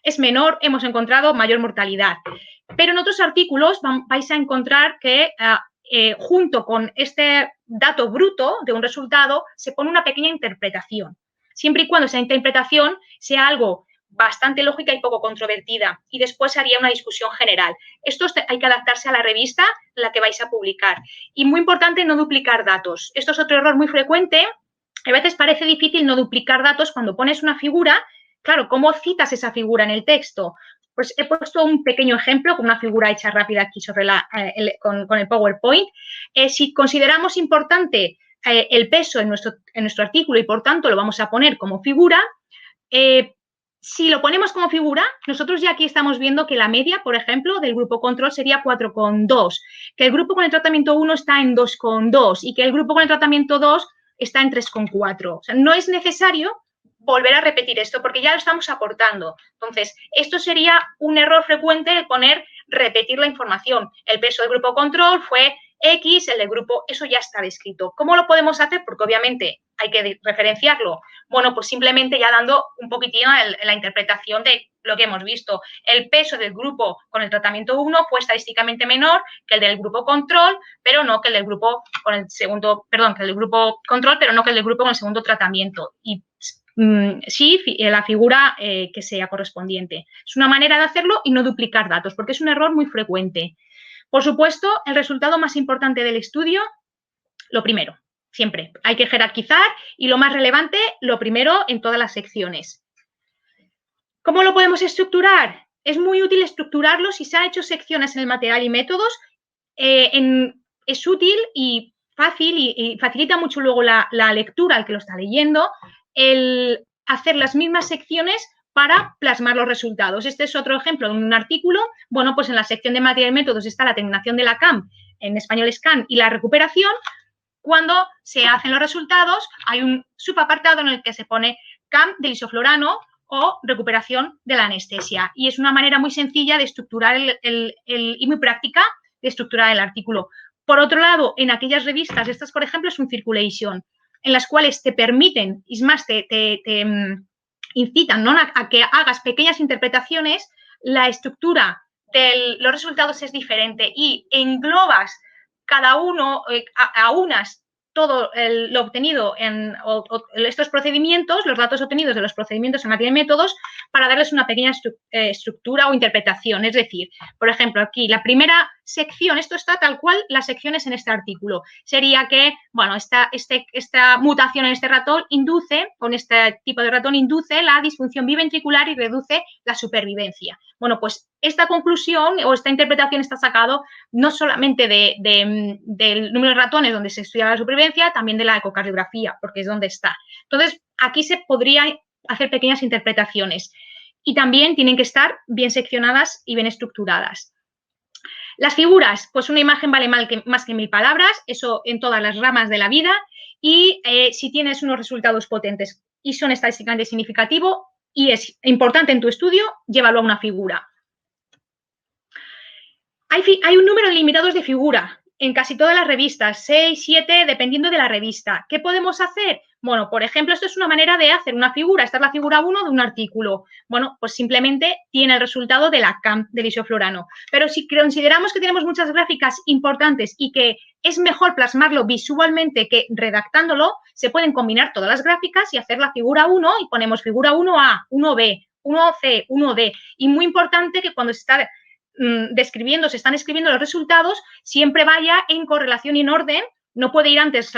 es menor, hemos encontrado mayor mortalidad. Pero en otros artículos vais a encontrar que junto con este dato bruto de un resultado se pone una pequeña interpretación, siempre y cuando esa interpretación sea algo bastante lógica y poco controvertida, y después haría una discusión general. Esto hay que adaptarse a la revista en la que vais a publicar. Y muy importante, no duplicar datos. Esto es otro error muy frecuente. A veces parece difícil no duplicar datos cuando pones una figura. Claro, ¿cómo citas esa figura en el texto? Pues he puesto un pequeño ejemplo con una figura hecha rápida aquí sobre con el PowerPoint. Si consideramos importante el peso en nuestro artículo y, por tanto, lo vamos a poner como figura, si lo ponemos como figura, nosotros ya aquí estamos viendo que la media, por ejemplo, del grupo control sería 4,2, que el grupo con el tratamiento 1 está en 2,2 y que el grupo con el tratamiento 2 está en 3,4. O sea, no es necesario volver a repetir esto porque ya lo estamos aportando. Entonces, esto sería un error frecuente de repetir la información. El peso del grupo control fue X, el del grupo, eso ya está descrito. ¿Cómo lo podemos hacer? Porque obviamente hay que referenciarlo. Bueno, pues simplemente ya dando un poquitín la interpretación de lo que hemos visto. El peso del grupo con el tratamiento 1 fue estadísticamente menor que el del grupo control, pero no que el del grupo con el segundo, perdón, que el del grupo control, pero no que el del grupo con el segundo tratamiento. Y sí, la figura que sea correspondiente. Es una manera de hacerlo y no duplicar datos, porque es un error muy frecuente. Por supuesto, el resultado más importante del estudio, lo primero, siempre. Hay que jerarquizar y lo más relevante, lo primero en todas las secciones. ¿Cómo lo podemos estructurar? Es muy útil estructurarlo si se ha hecho secciones en el material y métodos. Es útil y fácil y facilita mucho luego la lectura al que lo está leyendo, el hacer las mismas secciones para plasmar los resultados. Este es otro ejemplo de un artículo. Bueno, pues en la sección de material y métodos está la terminación de la CAM, en español SCAN, y la recuperación. Cuando se hacen los resultados, hay un subapartado en el que se pone CAM del isoflorano o recuperación de la anestesia. Y es una manera muy sencilla de estructurar y muy práctica de estructurar el artículo. Por otro lado, en aquellas revistas, estas, por ejemplo, es un Circulation, en las cuales te permiten, es más, te incitan, ¿no?, a que hagas pequeñas interpretaciones, la estructura de los resultados es diferente y englobas cada uno, aunas todo lo obtenido en estos procedimientos, los datos obtenidos de los procedimientos en materia de métodos, para darles una pequeña estructura o interpretación. Es decir, por ejemplo, aquí la primera sección, esto está tal cual las secciones en este artículo. Sería que, bueno, esta mutación en este ratón induce, con este tipo de ratón, induce la disfunción biventricular y reduce la supervivencia. Bueno, pues esta conclusión o esta interpretación está sacado no solamente del número de ratones donde se estudia la supervivencia, también de la ecocardiografía, porque es donde está. Entonces, aquí se podría hacer pequeñas interpretaciones y también tienen que estar bien seccionadas y bien estructuradas. Las figuras, pues una imagen vale más que 1000 palabras, eso en todas las ramas de la vida, y si tienes unos resultados potentes y son estadísticamente significativos y es importante en tu estudio, llévalo a una figura. Hay un número limitado de figura en casi todas las revistas, 6, 7, dependiendo de la revista. ¿Qué podemos hacer? Bueno, por ejemplo, esto es una manera de hacer una figura. Esta es la figura 1 de un artículo. Bueno, pues simplemente tiene el resultado de la CAM del isoflurano. Pero si consideramos que tenemos muchas gráficas importantes y que es mejor plasmarlo visualmente que redactándolo, se pueden combinar todas las gráficas y hacer la figura 1 y ponemos figura 1A, 1B, 1C, 1D. Y muy importante que cuando se está se están escribiendo los resultados, siempre vaya en correlación y en orden. No puede ir antes,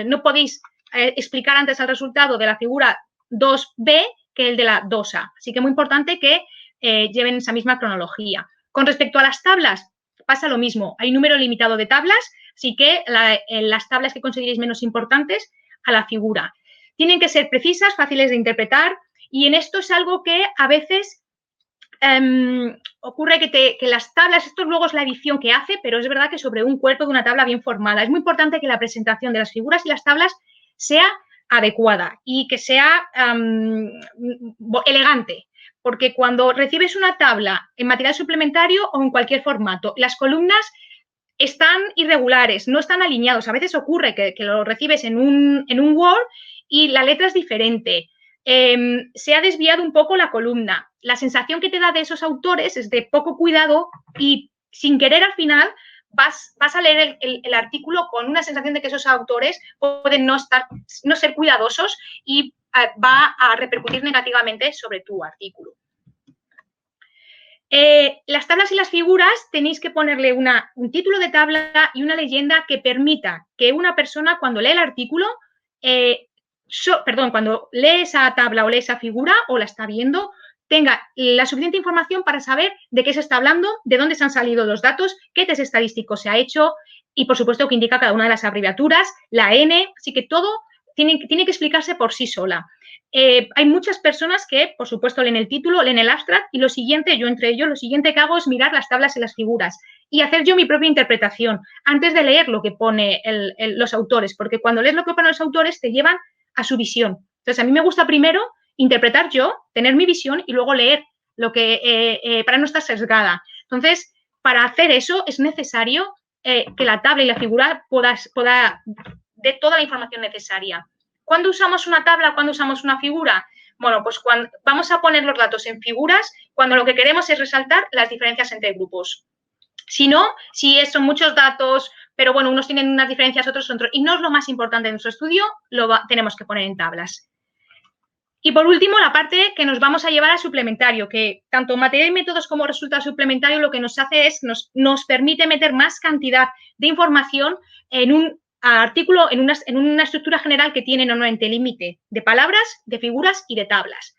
no podéis explicar antes el resultado de la figura 2B que el de la 2A. Así que muy importante que lleven esa misma cronología. Con respecto a las tablas, pasa lo mismo. Hay un número limitado de tablas, así que las tablas que consideréis menos importantes a la figura. Tienen que ser precisas, fáciles de interpretar, y en esto es algo que a veces ocurre que las tablas, esto luego es la edición que hace, pero es verdad que sobre un cuerpo de una tabla bien formada. Es muy importante que la presentación de las figuras y las tablas sea adecuada y que sea elegante, porque cuando recibes una tabla en material suplementario o en cualquier formato, las columnas están irregulares, no están alineados. A veces ocurre que lo recibes en un Word y la letra es diferente. Se ha desviado un poco la columna. La sensación que te da de esos autores es de poco cuidado y sin querer al final vas a leer el artículo con una sensación de que esos autores pueden no ser cuidadosos y va a repercutir negativamente sobre tu artículo. Las tablas y las figuras tenéis que ponerle un título de tabla y una leyenda que permita que una persona cuando lee el artículo cuando lee esa tabla o lee esa figura o la está viendo, tenga la suficiente información para saber de qué se está hablando, de dónde se han salido los datos, qué test estadístico se ha hecho y, por supuesto, que indica cada una de las abreviaturas, la N, así que todo tiene que explicarse por sí sola. Hay muchas personas que, por supuesto, leen el título, leen el abstract y lo siguiente, yo entre ellos, lo siguiente que hago es mirar las tablas y las figuras y hacer yo mi propia interpretación antes de leer lo que pone los autores, porque cuando lees lo que ponen los autores te llevan a su visión. Entonces, a mí me gusta primero interpretar yo, tener mi visión y luego leer lo que para no estar sesgada. Entonces, para hacer eso es necesario que la tabla y la figura pueda de toda la información necesaria. ¿Cuándo usamos una tabla? ¿Cuándo usamos una figura? Bueno, pues cuando vamos a poner los datos en figuras cuando lo que queremos es resaltar las diferencias entre grupos. Si no, si son muchos datos, pero bueno, unos tienen unas diferencias, otros otros, y no es lo más importante de nuestro estudio, tenemos que poner en tablas. Y por último, la parte que nos vamos a llevar al suplementario, que tanto material y métodos como resultado suplementario lo que nos hace es, nos permite meter más cantidad de información en un artículo, en una estructura general que tiene normalmente límite de palabras, de figuras y de tablas.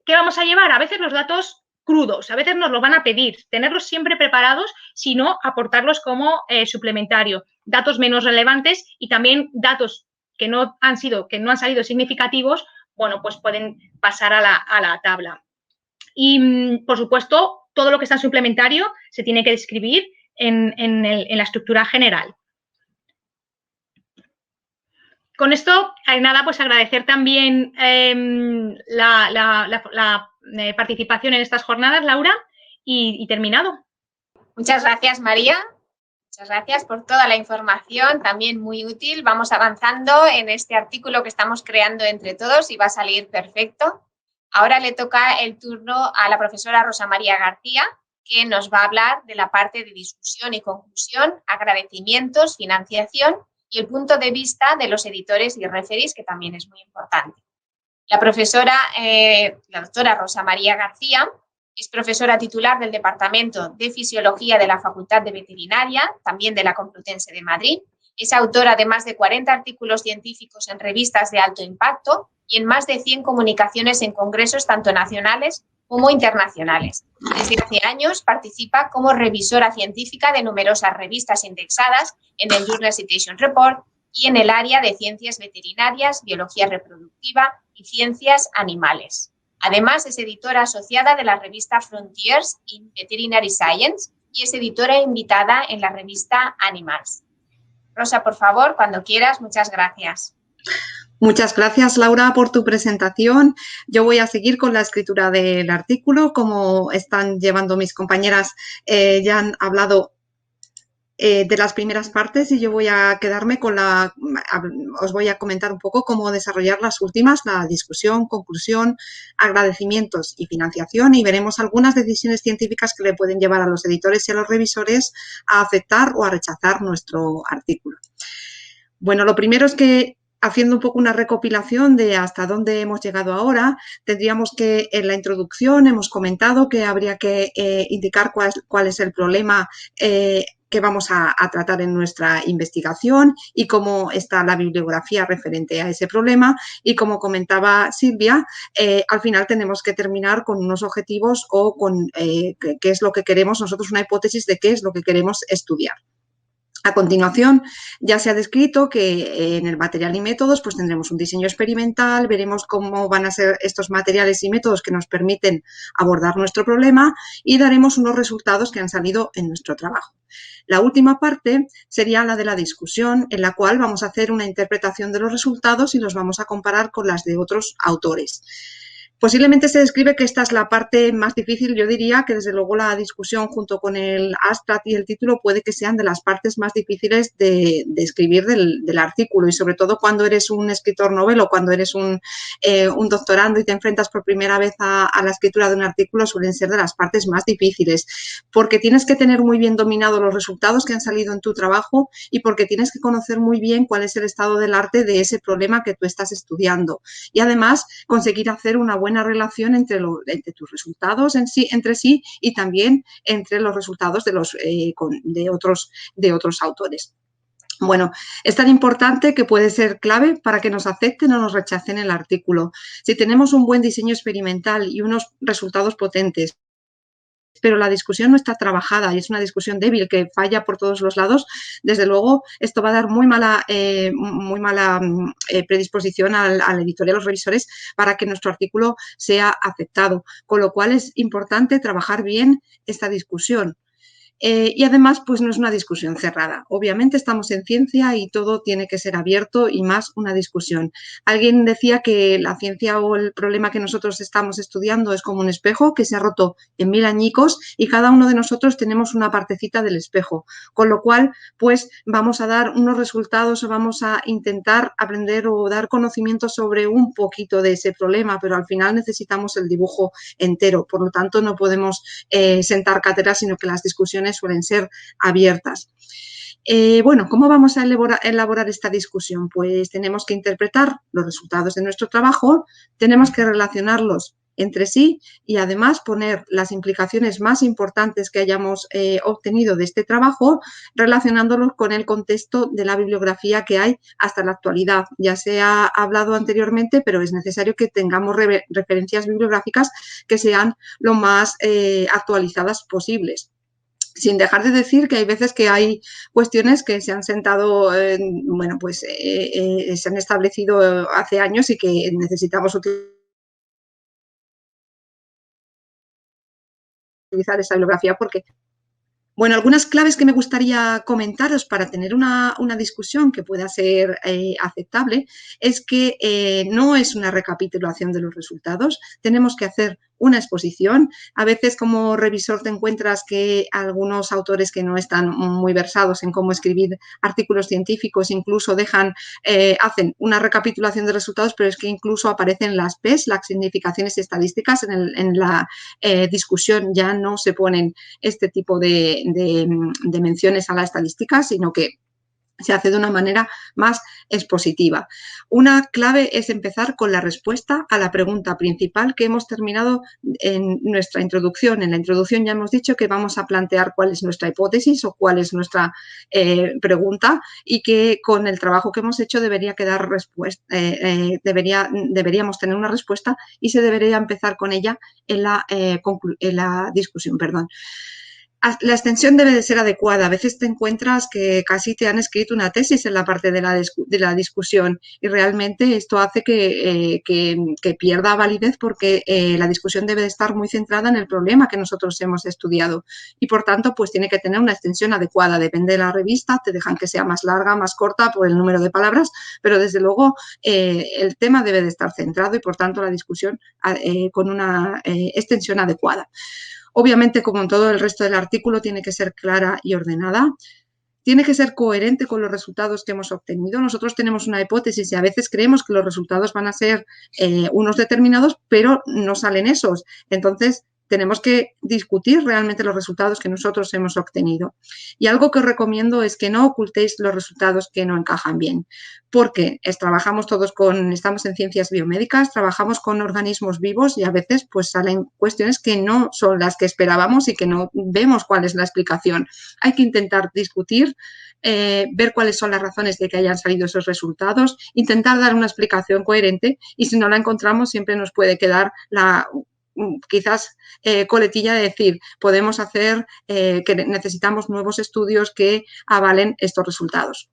¿Qué vamos a llevar? A veces los datos crudos, a veces nos lo van a pedir, tenerlos siempre preparados, sino aportarlos como suplementario. Datos menos relevantes y también datos que no han salido significativos, bueno, pues pueden pasar a la tabla. Y, por supuesto, todo lo que está en suplementario se tiene que describir en la estructura general. Con esto, nada, pues agradecer también la participación en estas jornadas, Laura, y terminado. Muchas gracias, María. Muchas gracias por toda la información, también muy útil. Vamos avanzando en este artículo que estamos creando entre todos y va a salir perfecto. Ahora le toca el turno a la profesora Rosa María García, que nos va a hablar de la parte de discusión y conclusión, agradecimientos, financiación y el punto de vista de los editores y referees, que también es muy importante. La profesora, la doctora Rosa María García, Es profesora titular del Departamento de Fisiología de la Facultad de Veterinaria, también de la Complutense de Madrid. Es autora de más de 40 artículos científicos en revistas de alto impacto y en más de 100 comunicaciones en congresos tanto nacionales como internacionales. Desde hace años participa como revisora científica de numerosas revistas indexadas en el Journal Citation Report y en el área de ciencias veterinarias, biología reproductiva y ciencias animales. Además, es editora asociada de la revista Frontiers in Veterinary Science y es editora invitada en la revista Animals. Rosa, por favor, cuando quieras, muchas gracias. Muchas gracias, Laura, por tu presentación. Yo voy a seguir con la escritura del artículo. Como están llevando mis compañeras, ya han hablado de las primeras partes y yo voy a quedarme con os voy a comentar un poco cómo desarrollar las últimas, la discusión, conclusión, agradecimientos y financiación, y veremos algunas decisiones científicas que le pueden llevar a los editores y a los revisores a aceptar o a rechazar nuestro artículo. Bueno, lo primero es que, haciendo un poco una recopilación de hasta dónde hemos llegado ahora, tendríamos que, en la introducción hemos comentado que habría que indicar cuál es el problema que vamos a tratar en nuestra investigación y cómo está la bibliografía referente a ese problema. Y como comentaba Silvia, al final tenemos que terminar con unos objetivos o con qué es lo que queremos nosotros, una hipótesis de qué es lo que queremos estudiar. A continuación, ya se ha descrito que en el material y métodos pues tendremos un diseño experimental, veremos cómo van a ser estos materiales y métodos que nos permiten abordar nuestro problema y daremos unos resultados que han salido en nuestro trabajo. La última parte sería la de la discusión, en la cual vamos a hacer una interpretación de los resultados y los vamos a comparar con las de otros autores. Posiblemente se describe que esta es la parte más difícil. Yo diría que desde luego la discusión junto con el abstract y el título puede que sean de las partes más difíciles de escribir del artículo, y sobre todo cuando eres un escritor novel o cuando eres un doctorando y te enfrentas por primera vez a la escritura de un artículo, suelen ser de las partes más difíciles, porque tienes que tener muy bien dominados los resultados que han salido en tu trabajo y porque tienes que conocer muy bien cuál es el estado del arte de ese problema que tú estás estudiando, y además conseguir hacer una buena relación entre tus resultados entre sí y también entre los resultados de otros autores. Bueno, es tan importante que puede ser clave para que nos acepten o nos rechacen el artículo. Si tenemos un buen diseño experimental y unos resultados potentes, pero la discusión no está trabajada y es una discusión débil que falla por todos los lados, desde luego esto va a dar muy mala predisposición al editor y a los revisores para que nuestro artículo sea aceptado, con lo cual es importante trabajar bien esta discusión. Y además, pues no es una discusión cerrada. Obviamente estamos en ciencia y todo tiene que ser abierto y más una discusión. Alguien decía que la ciencia o el problema que nosotros estamos estudiando es como un espejo que se ha roto en 1000 añicos y cada uno de nosotros tenemos una partecita del espejo. Con lo cual, pues vamos a dar unos resultados o vamos a intentar aprender o dar conocimiento sobre un poquito de ese problema, pero al final necesitamos el dibujo entero. Por lo tanto, no podemos sentar cátedra, sino que las discusiones suelen ser abiertas. Bueno, ¿cómo vamos a elaborar esta discusión? Pues tenemos que interpretar los resultados de nuestro trabajo, tenemos que relacionarlos entre sí y además poner las implicaciones más importantes que hayamos obtenido de este trabajo, relacionándolos con el contexto de la bibliografía que hay hasta la actualidad. Ya se ha hablado anteriormente, pero es necesario que tengamos referencias bibliográficas que sean lo más actualizadas posibles. Sin dejar de decir que hay veces que hay cuestiones que se han sentado, se han establecido hace años y que necesitamos utilizar esa bibliografía porque... Bueno, algunas claves que me gustaría comentaros para tener una discusión que pueda ser aceptable es que no es una recapitulación de los resultados, tenemos que hacer una exposición. A veces como revisor te encuentras que algunos autores que no están muy versados en cómo escribir artículos científicos incluso hacen una recapitulación de resultados, pero es que incluso aparecen las P's, las significaciones estadísticas, en la discusión ya no se ponen este tipo de menciones a la estadística, sino que se hace de una manera más expositiva. Una clave es empezar con la respuesta a la pregunta principal que hemos terminado en nuestra introducción. En la introducción ya hemos dicho que vamos a plantear cuál es nuestra hipótesis o cuál es nuestra pregunta, y que con el trabajo que hemos hecho debería quedar respuesta, deberíamos tener una respuesta y se debería empezar con ella en la discusión. La extensión debe de ser adecuada. A veces te encuentras que casi te han escrito una tesis en la parte de la discusión, y realmente esto hace que pierda validez, porque la discusión debe de estar muy centrada en el problema que nosotros hemos estudiado, y por tanto pues tiene que tener una extensión adecuada. Depende de la revista, te dejan que sea más larga, más corta por el número de palabras, pero desde luego el tema debe de estar centrado y por tanto la discusión con una extensión adecuada. Obviamente, como en todo el resto del artículo, tiene que ser clara y ordenada. Tiene que ser coherente con los resultados que hemos obtenido. Nosotros tenemos una hipótesis y a veces creemos que los resultados van a ser unos determinados, pero no salen esos. Entonces, tenemos que discutir realmente los resultados que nosotros hemos obtenido. Y algo que os recomiendo es que no ocultéis los resultados que no encajan bien, porque estamos en ciencias biomédicas, trabajamos con organismos vivos y a veces pues salen cuestiones que no son las que esperábamos y que no vemos cuál es la explicación. Hay que intentar discutir, ver cuáles son las razones de que hayan salido esos resultados, intentar dar una explicación coherente, y si no la encontramos siempre nos puede quedar quizás coletilla de decir, podemos hacer que necesitamos nuevos estudios que avalen estos resultados.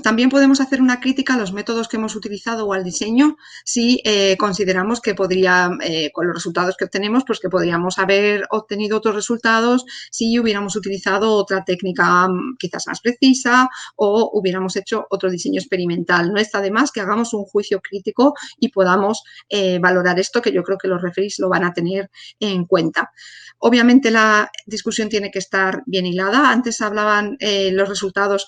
También podemos hacer una crítica a los métodos que hemos utilizado o al diseño si consideramos que con los resultados que obtenemos, pues que podríamos haber obtenido otros resultados si hubiéramos utilizado otra técnica quizás más precisa o hubiéramos hecho otro diseño experimental. No está de más que hagamos un juicio crítico y podamos valorar esto, que yo creo que los referees lo van a tener en cuenta. Obviamente la discusión tiene que estar bien hilada. Antes hablaban los resultados,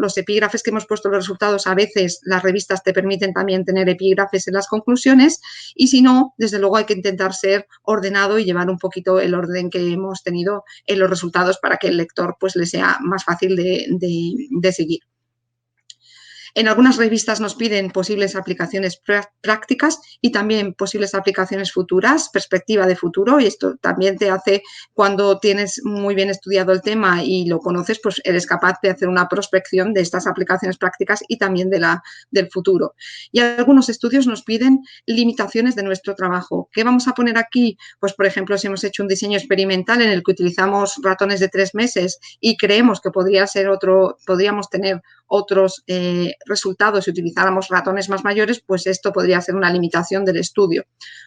los epígrafes que hemos puesto los resultados, a veces las revistas te permiten también tener epígrafes en las conclusiones, y si no, desde luego hay que intentar ser ordenado y llevar un poquito el orden que hemos tenido en los resultados para que el lector pues le sea más fácil de seguir. En algunas revistas nos piden posibles aplicaciones prácticas y también posibles aplicaciones futuras, perspectiva de futuro, y esto también te hace, cuando tienes muy bien estudiado el tema y lo conoces, pues eres capaz de hacer una prospección de estas aplicaciones prácticas y también del futuro. Y algunos estudios nos piden limitaciones de nuestro trabajo. ¿Qué vamos a poner aquí? Pues, por ejemplo, si hemos hecho un diseño experimental en el que utilizamos ratones de 3 meses y creemos que podríamos tener otros resultados si utilizáramos ratones más mayores, pues esto podría ser una limitación del estudio,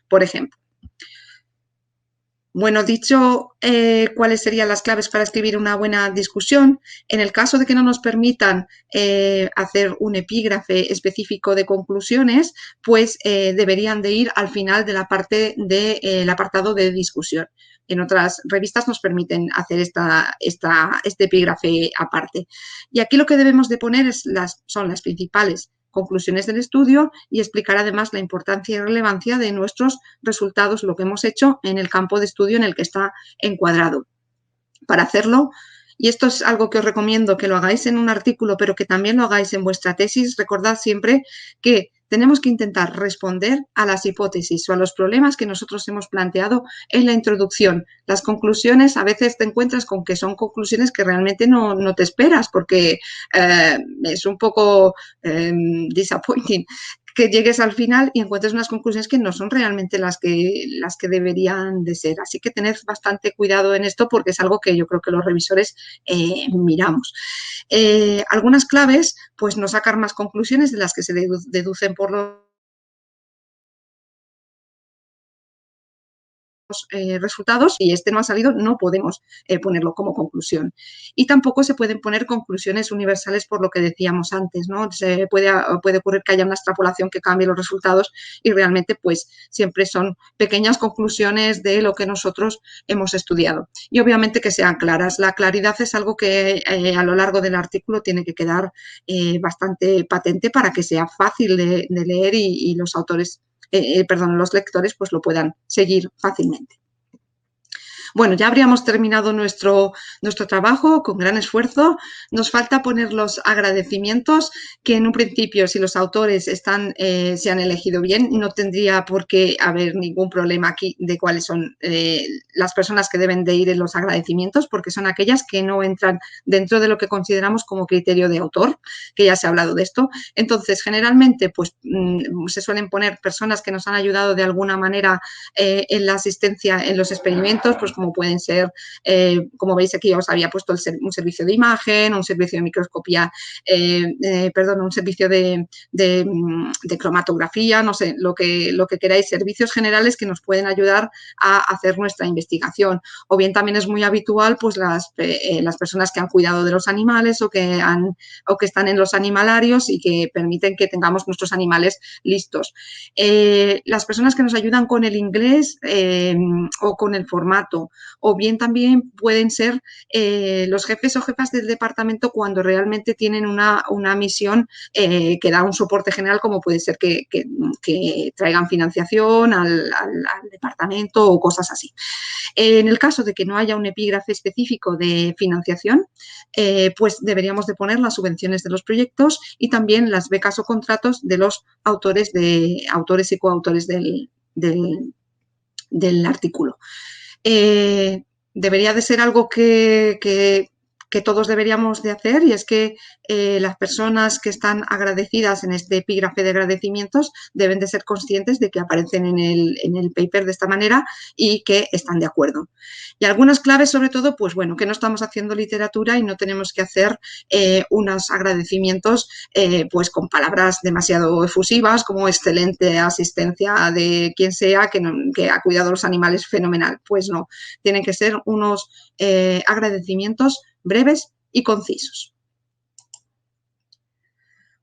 por ejemplo. Bueno, dicho cuáles serían las claves para escribir una buena discusión, en el caso de que no nos permitan hacer un epígrafe específico de conclusiones, pues deberían de ir al final de la parte del apartado de discusión. En otras revistas nos permiten hacer este epígrafe aparte. Y aquí lo que debemos de poner son las principales conclusiones del estudio y explicar además la importancia y relevancia de nuestros resultados, lo que hemos hecho en el campo de estudio en el que está encuadrado. Para hacerlo, y esto es algo que os recomiendo que lo hagáis en un artículo, pero que también lo hagáis en vuestra tesis, recordad siempre que tenemos que intentar responder a las hipótesis o a los problemas que nosotros hemos planteado en la introducción. Las conclusiones, a veces te encuentras con que son conclusiones que realmente no te esperas, porque es un poco disappointing que llegues al final y encuentres unas conclusiones que no son realmente las que deberían de ser. Así que tened bastante cuidado en esto, porque es algo que yo creo que los revisores miramos. Algunas claves, pues no sacar más conclusiones de las que se deducen por los resultados, y este no ha salido, no podemos ponerlo como conclusión. Y tampoco se pueden poner conclusiones universales por lo que decíamos antes, ¿no? Puede ocurrir que haya una extrapolación que cambie los resultados y realmente pues siempre son pequeñas conclusiones de lo que nosotros hemos estudiado. Y obviamente que sean claras. La claridad es algo que a lo largo del artículo tiene que quedar bastante patente para que sea fácil de leer y los lectores pues lo puedan seguir fácilmente. Bueno, ya habríamos terminado nuestro trabajo con gran esfuerzo. Nos falta poner los agradecimientos, que en un principio, si los autores se han elegido bien, no tendría por qué haber ningún problema aquí de cuáles son las personas que deben de ir en los agradecimientos, porque son aquellas que no entran dentro de lo que consideramos como criterio de autor, que ya se ha hablado de esto. Entonces, generalmente, pues se suelen poner personas que nos han ayudado de alguna manera en la asistencia en los experimentos, pues como pueden ser, como veis aquí os había puesto un servicio de imagen, un servicio de microscopía, un servicio de cromatografía, no sé, lo que queráis, servicios generales que nos pueden ayudar a hacer nuestra investigación. O bien también es muy habitual pues las personas que han cuidado de los animales o que están en los animalarios y que permiten que tengamos nuestros animales listos. Las personas que nos ayudan con el inglés o con el formato, o bien también pueden ser los jefes o jefas del departamento cuando realmente tienen una misión que da un soporte general, como puede ser que traigan financiación al departamento o cosas así. En el caso de que no haya un epígrafe específico de financiación, pues deberíamos de poner las subvenciones de los proyectos y también las becas o contratos de los autores y coautores del artículo. Debería de ser algo que todos deberíamos de hacer, y es que las personas que están agradecidas en este epígrafe de agradecimientos deben de ser conscientes de que aparecen en el paper de esta manera y que están de acuerdo. Y algunas claves, sobre todo, pues bueno, que no estamos haciendo literatura y no tenemos que hacer unos agradecimientos pues con palabras demasiado efusivas como excelente asistencia de quien sea que ha cuidado los animales, fenomenal. Pues no, tienen que ser unos agradecimientos breves y concisos.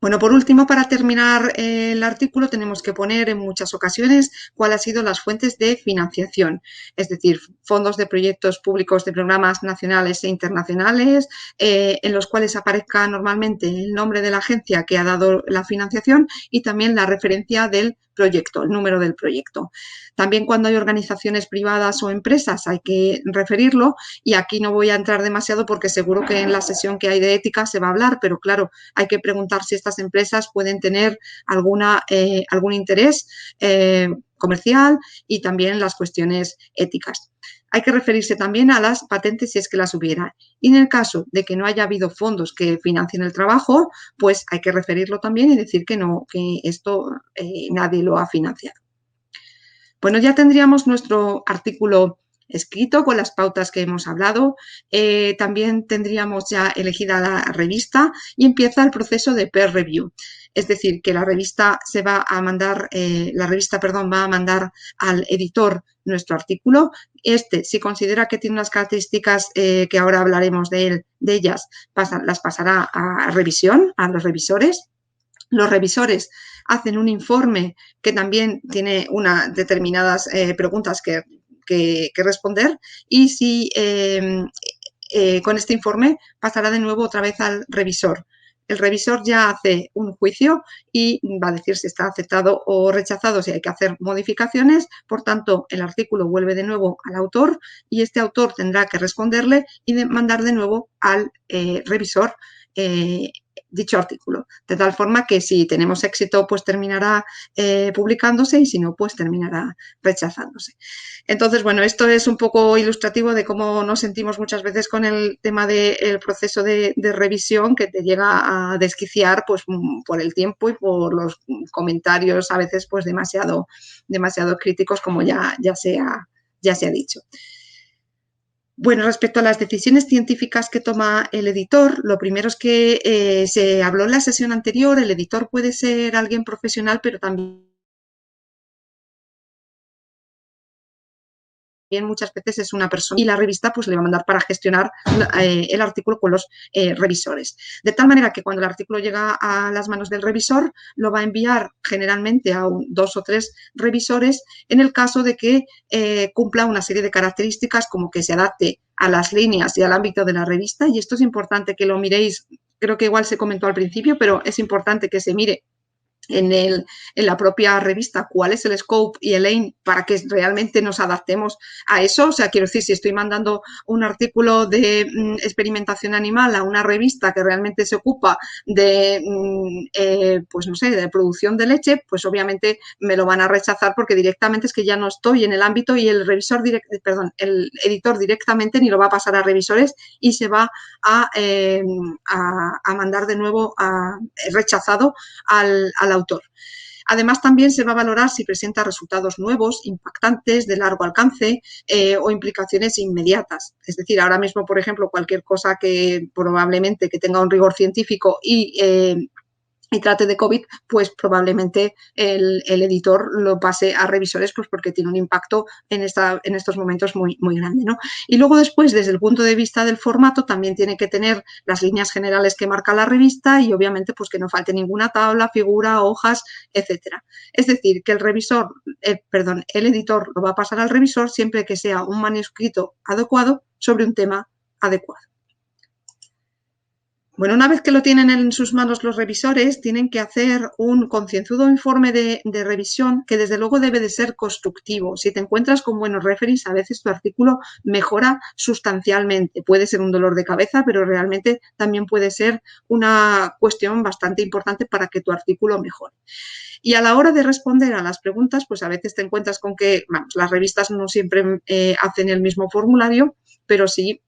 Bueno, por último, para terminar el artículo, tenemos que poner en muchas ocasiones cuáles han sido las fuentes de financiación, es decir, fondos de proyectos públicos de programas nacionales e internacionales, en los cuales aparezca normalmente el nombre de la agencia que ha dado la financiación y también la referencia del proyecto, el número del proyecto. También cuando hay organizaciones privadas o empresas hay que referirlo, y aquí no voy a entrar demasiado porque seguro que en la sesión que hay de ética se va a hablar, pero claro, hay que preguntar si estas empresas pueden tener algún interés comercial y también las cuestiones éticas. Hay que referirse también a las patentes si es que las hubiera. Y en el caso de que no haya habido fondos que financien el trabajo, pues hay que referirlo también y decir que no, que esto nadie lo ha financiado. Bueno, ya tendríamos nuestro artículo escrito con las pautas que hemos hablado. También tendríamos ya elegida la revista y empieza el proceso de peer review. Es decir, que la revista va a mandar al editor nuestro artículo. Si considera que tiene unas características que ahora hablaremos de ellas, las pasará a revisión, a los revisores. Los revisores hacen un informe que también tiene unas determinadas preguntas que responder, y si con este informe pasará de nuevo otra vez al revisor. El revisor ya hace un juicio y va a decir si está aceptado o rechazado, si hay que hacer modificaciones. Por tanto, el artículo vuelve de nuevo al autor y este autor tendrá que responderle y mandar de nuevo al revisor dicho artículo, de tal forma que si tenemos éxito pues terminará publicándose, y si no pues terminará rechazándose. Entonces, bueno, esto es un poco ilustrativo de cómo nos sentimos muchas veces con el tema del proceso de revisión, que te llega a desquiciar pues por el tiempo y por los comentarios a veces pues demasiado críticos, como ya se ha dicho. Bueno, respecto a las decisiones científicas que toma el editor, lo primero es que se habló en la sesión anterior, el editor puede ser alguien profesional, pero también muchas veces es una persona, y la revista pues le va a mandar para gestionar el artículo con los revisores. De tal manera que cuando el artículo llega a las manos del revisor, lo va a enviar generalmente a 2 o 3 revisores en el caso de que cumpla una serie de características, como que se adapte a las líneas y al ámbito de la revista, y esto es importante que lo miréis. Creo que igual se comentó al principio, pero es importante que se mire en la propia revista cuál es el scope y el aim para que realmente nos adaptemos a eso. O sea, quiero decir, si estoy mandando un artículo de experimentación animal a una revista que realmente se ocupa de, pues no sé, de producción de leche, pues obviamente me lo van a rechazar porque directamente es que ya no estoy en el ámbito y el revisor el editor directamente ni lo va a pasar a revisores y se va a mandar de nuevo rechazado al autor. Además, también se va a valorar si presenta resultados nuevos, impactantes, de largo alcance o implicaciones inmediatas. Es decir, ahora mismo, por ejemplo, cualquier cosa que probablemente que tenga un rigor científico y trate de COVID, pues probablemente el editor lo pase a revisores pues porque tiene un impacto en estos momentos muy, muy grande, ¿no? Y luego después, desde el punto de vista del formato, también tiene que tener las líneas generales que marca la revista y obviamente pues que no falte ninguna tabla, figura, hojas, etcétera. Es decir, que el editor lo va a pasar al revisor siempre que sea un manuscrito adecuado sobre un tema adecuado. Bueno, una vez que lo tienen en sus manos los revisores, tienen que hacer un concienzudo informe de revisión que desde luego debe de ser constructivo. Si te encuentras con buenos referees, a veces tu artículo mejora sustancialmente. Puede ser un dolor de cabeza, pero realmente también puede ser una cuestión bastante importante para que tu artículo mejore. Y a la hora de responder a las preguntas, pues a veces te encuentras con que las revistas no siempre hacen el mismo formulario, pero sí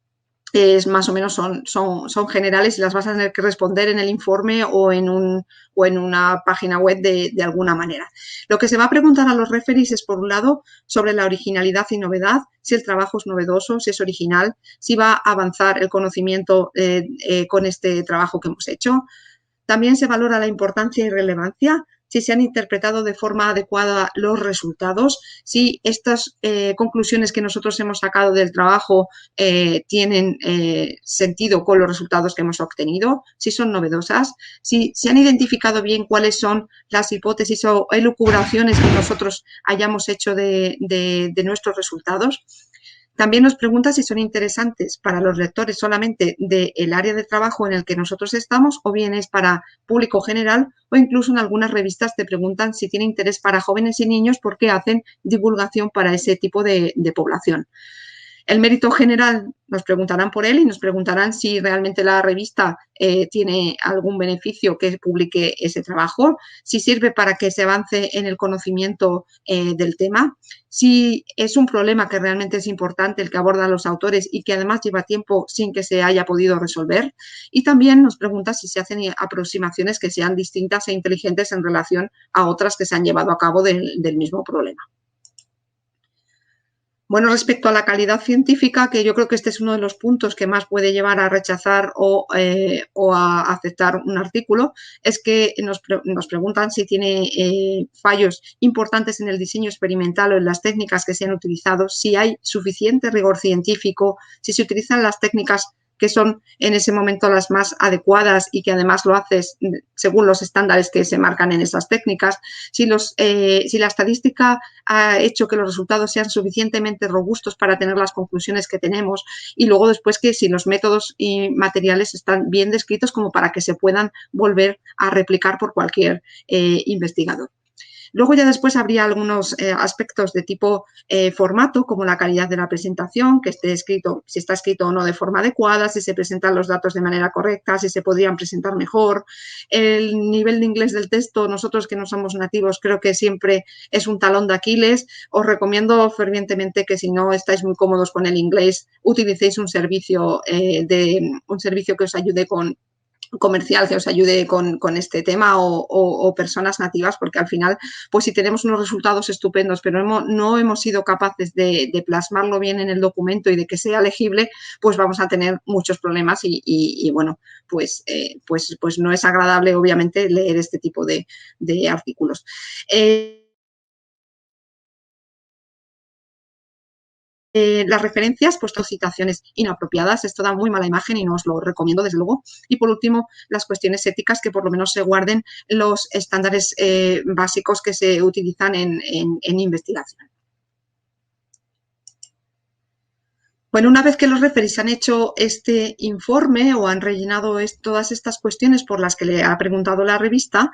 más o menos son generales y las vas a tener que responder en el informe o en una página web de alguna manera. Lo que se va a preguntar a los referees es, por un lado, sobre la originalidad y novedad, si el trabajo es novedoso, si es original, si va a avanzar el conocimiento con este trabajo que hemos hecho. También se valora la importancia y relevancia, si se han interpretado de forma adecuada los resultados, si estas conclusiones que nosotros hemos sacado del trabajo tienen sentido con los resultados que hemos obtenido, si son novedosas, si se han identificado bien cuáles son las hipótesis o elucubraciones que nosotros hayamos hecho de nuestros resultados. También nos pregunta si son interesantes para los lectores solamente del área de trabajo en el que nosotros estamos o bien es para público general, o incluso en algunas revistas te preguntan si tiene interés para jóvenes y niños porque hacen divulgación para ese tipo de población. El mérito general nos preguntarán por él y nos preguntarán si realmente la revista tiene algún beneficio que publique ese trabajo, si sirve para que se avance en el conocimiento del tema, si es un problema que realmente es importante el que abordan los autores y que además lleva tiempo sin que se haya podido resolver, y también nos pregunta si se hacen aproximaciones que sean distintas e inteligentes en relación a otras que se han llevado a cabo del mismo problema. Bueno, respecto a la calidad científica, que yo creo que este es uno de los puntos que más puede llevar a rechazar o a aceptar un artículo, es que nos preguntan si tiene fallos importantes en el diseño experimental o en las técnicas que se han utilizado, si hay suficiente rigor científico, si se utilizan las técnicas que son en ese momento las más adecuadas y que además lo haces según los estándares que se marcan en esas técnicas, si la estadística ha hecho que los resultados sean suficientemente robustos para tener las conclusiones que tenemos, y luego después que si los métodos y materiales están bien descritos como para que se puedan volver a replicar por cualquier investigador. Luego ya después habría algunos aspectos de tipo formato, como la calidad de la presentación, que esté escrito, si está escrito o no de forma adecuada, si se presentan los datos de manera correcta, si se podrían presentar mejor. El nivel de inglés del texto, nosotros que no somos nativos, creo que siempre es un talón de Aquiles. Os recomiendo fervientemente que si no estáis muy cómodos con el inglés, utilicéis un servicio que os ayude comercial que os ayude con este tema o personas nativas, porque al final, pues si tenemos unos resultados estupendos, pero no hemos sido capaces de plasmarlo bien en el documento y de que sea legible, pues vamos a tener muchos problemas y bueno, pues no es agradable, obviamente, leer este tipo de artículos. Las referencias, pues citaciones inapropiadas, esto da muy mala imagen y no os lo recomiendo desde luego. Y por último, las cuestiones éticas, que por lo menos se guarden los estándares básicos que se utilizan en investigación. Bueno, una vez que los referees han hecho este informe o han rellenado todas estas cuestiones por las que le ha preguntado la revista,